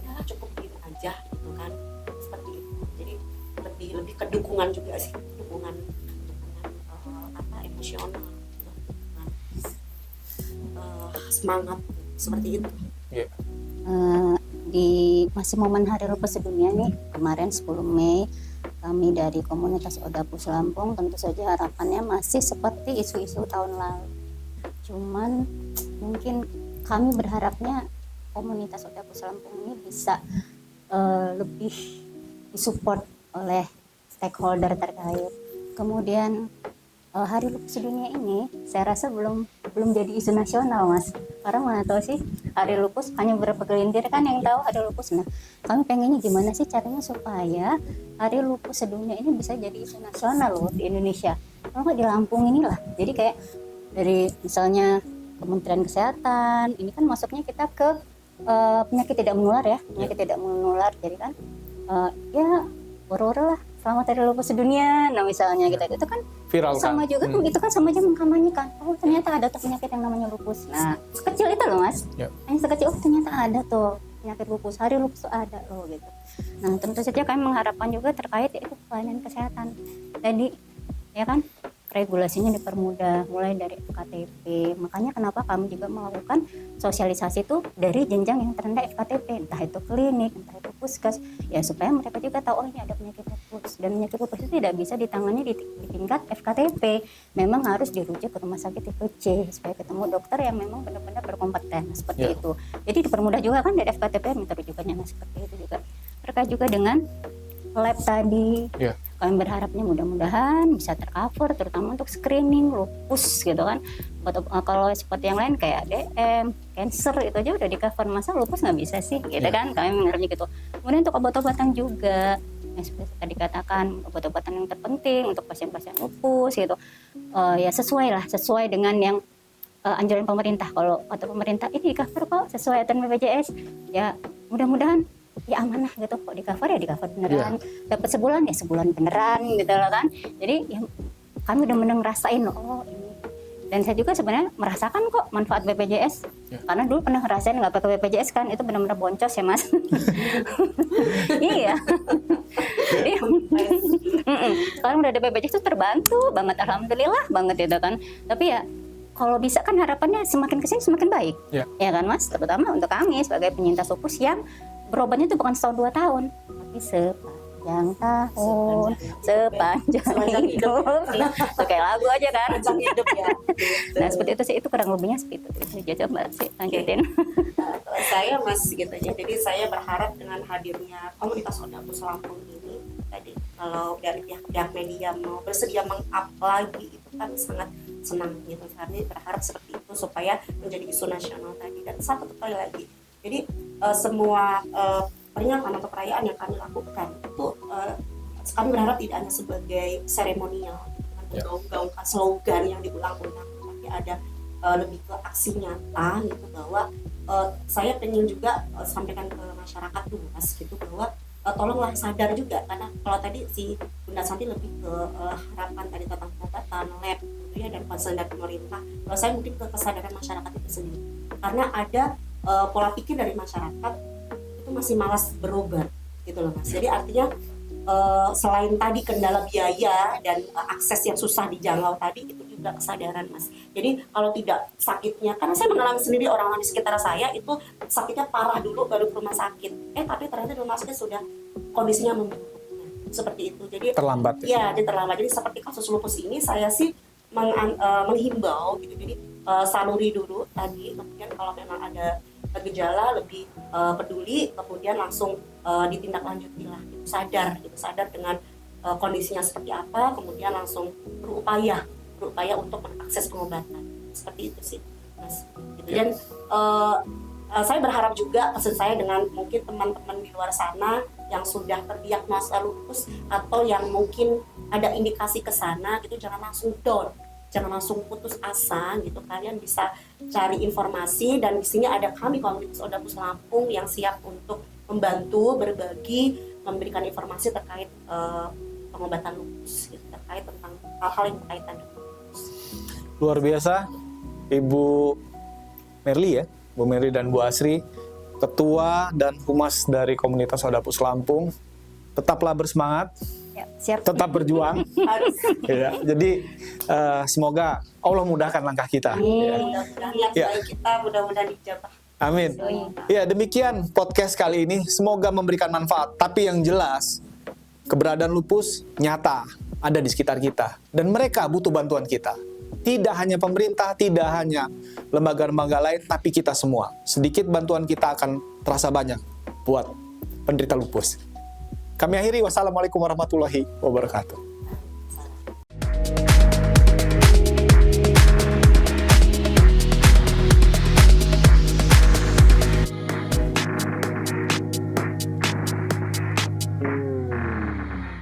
Udahlah cukup diem aja gitu kan, seperti itu. Jadi lebih ke dukungan juga sih, dukungan emosional, semangat seperti itu. Di masih momen Hari Lupus Sedunia nih, kemarin 10 Mei, kami dari komunitas Odapus Lampung tentu saja harapannya masih seperti isu-isu tahun lalu. Cuman mungkin kami berharapnya komunitas Odapus Lampung ini bisa lebih disupport oleh stakeholder terkait. Kemudian Hari Lupus Sedunia ini saya rasa belum jadi isu nasional mas, karena mana tahu sih Hari Lupus hanya beberapa gelintir kan yang tahu Hari Lupus. Nah kami pengennya gimana sih caranya supaya Hari Lupus Sedunia ini bisa jadi isu nasional loh di Indonesia, kalau nggak di Lampung inilah. Jadi kayak dari misalnya Kementerian Kesehatan ini kan masuknya kita ke penyakit tidak menular ya, penyakit tidak menular, jadi kan ya boro-boro lah selamat Hari Lupus Sedunia, nah misalnya gitu, itu kan viral sama kan? juga kan gitu kan, sama aja mengkampanyekan oh ternyata ada tuh penyakit yang namanya lupus. Nah sekecil itu loh mas, hanya sekecil oh ternyata ada tuh penyakit lupus, Hari Lupus tuh ada loh gitu. Nah tentu saja kami mengharapkan juga terkait yaitu pelayanan kesehatan tadi ya kan, regulasinya dipermudah mulai dari FKTP. Makanya kenapa kami juga melakukan sosialisasi itu dari jenjang yang terendah FKTP, entah itu klinik, entah itu puskes, ya supaya mereka juga tahu oh ini ada penyakit lupus, dan penyakit lupus itu tidak bisa ditangani di tingkat FKTP, memang harus dirujuk ke rumah sakit tipe C supaya ketemu dokter yang memang benar-benar berkompeten seperti itu. Jadi dipermudah juga kan dari FKTP minta rujukannya, nah seperti itu juga terkait juga dengan lab tadi. Kami berharapnya mudah-mudahan bisa tercover terutama untuk screening lupus gitu kan. Kalau seperti yang lain kayak DM, cancer itu aja udah di cover, masa lupus nggak bisa sih gitu kan, kami mengharapnya gitu. Kemudian untuk obat-obatan juga yang seperti tadi katakan, obat-obatan yang terpenting untuk pasien-pasien lupus gitu, ya sesuai dengan yang anjuran pemerintah. Kalau kata pemerintah ini di cover kok sesuai aturan BPJS, ya mudah-mudahan ya amanah gitu, kok di cover ya di cover beneran, dapat sebulan ya sebulan beneran gitu loh kan. Jadi ya, kami udah ngerasain oh ini, dan saya juga sebenarnya merasakan kok manfaat BPJS karena dulu pernah ngerasain nggak pakai BPJS kan, itu benar-benar boncos ya mas. Iya. Jadi kalau udah ada BPJS itu terbantu banget, alhamdulillah banget itu kan. Tapi ya kalau bisa kan harapannya semakin kesini semakin baik, ya kan mas, terutama untuk kami sebagai penyintas lupus yang berobatnya itu bukan setahun 2 tahun, tapi sepanjang tahun, sepanjang Sepanjang hidup. hidup. Itu kayak lagu aja kan. Panjang hidup ya. Nah seperti itu sih, itu kurang lebihnya seperti itu. Ya, coba sih lanjutin. Kalau saya Mas gitu ya. Jadi saya berharap dengan hadirnya komunitas Odapus Lampung ini tadi, kalau dari pihak media mau bersedia meng-up lagi itu kan sangat senang gitu. Kami berharap seperti itu supaya menjadi isu nasional tadi. Dan satu kali lagi, jadi semua peringatan atau perayaan yang kami lakukan itu kami berharap tidak hanya sebagai seremonial dengan menggaungkan slogan yang diulang-ulang, tapi ada lebih ke aksi nyata gitu, bahwa saya pengen juga sampaikan ke masyarakat luas gitu, bahwa tolonglah sadar juga, karena kalau tadi si Bunda Santi lebih ke harapan tadi tentang pengobatan, lab gitu ya, dan concern dari pemerintah. Kalau saya mungkin ke kesadaran masyarakat itu sendiri, karena ada pola pikir dari masyarakat itu masih malas berobat gitu loh Mas. Jadi artinya selain tadi kendala biaya dan akses yang susah dijangkau tadi, itu juga kesadaran Mas. Jadi kalau tidak sakitnya, karena saya mengalami sendiri, orang-orang di sekitar saya itu sakitnya parah dulu baru ke rumah sakit, tapi ternyata di rumah sakit sudah kondisinya memburuk seperti itu. Jadi Terlambat ya? Iya, terlambat. Jadi seperti kasus lupus ini, saya sih menghimbau gitu. Jadi saluri dulu tadi, kemudian kalau memang ada gejala lebih peduli, kemudian langsung ditindaklanjuti lah, gitu. sadar dengan kondisinya seperti apa, kemudian langsung berupaya untuk mengakses pengobatan, seperti itu sih Mas. Gitu. Dan saya berharap juga, maksud saya dengan mungkin teman-teman di luar sana yang sudah terdiagnosa lupus atau yang mungkin ada indikasi ke sana gitu, jangan langsung down, jangan langsung putus asa gitu. Kalian bisa cari informasi, dan di sini ada kami komunitas Odapus Lampung yang siap untuk membantu, berbagi, memberikan informasi terkait pengobatan lupus gitu, terkait tentang hal-hal yang berkaitan dengan lupus. Luar biasa, Ibu Merly ya, Bu Merly dan Bu Asri, Ketua dan Humas dari Komunitas Odapus Lampung. Tetaplah bersemangat, Ya, siap. tetap berjuang. Ya, jadi semoga Allah mudahkan langkah kita. Mudah-mudahan niat Ya. baik kita mudah-mudahan dijabah. Amin. Ya, demikian podcast kali ini. Semoga memberikan manfaat. Tapi yang jelas, keberadaan lupus nyata ada di sekitar kita. Dan mereka butuh bantuan kita. Tidak hanya pemerintah, tidak hanya lembaga-lembaga lain, tapi kita semua. Sedikit bantuan kita akan terasa banyak buat penderita lupus. Kami akhiri, wassalamualaikum warahmatullahi wabarakatuh.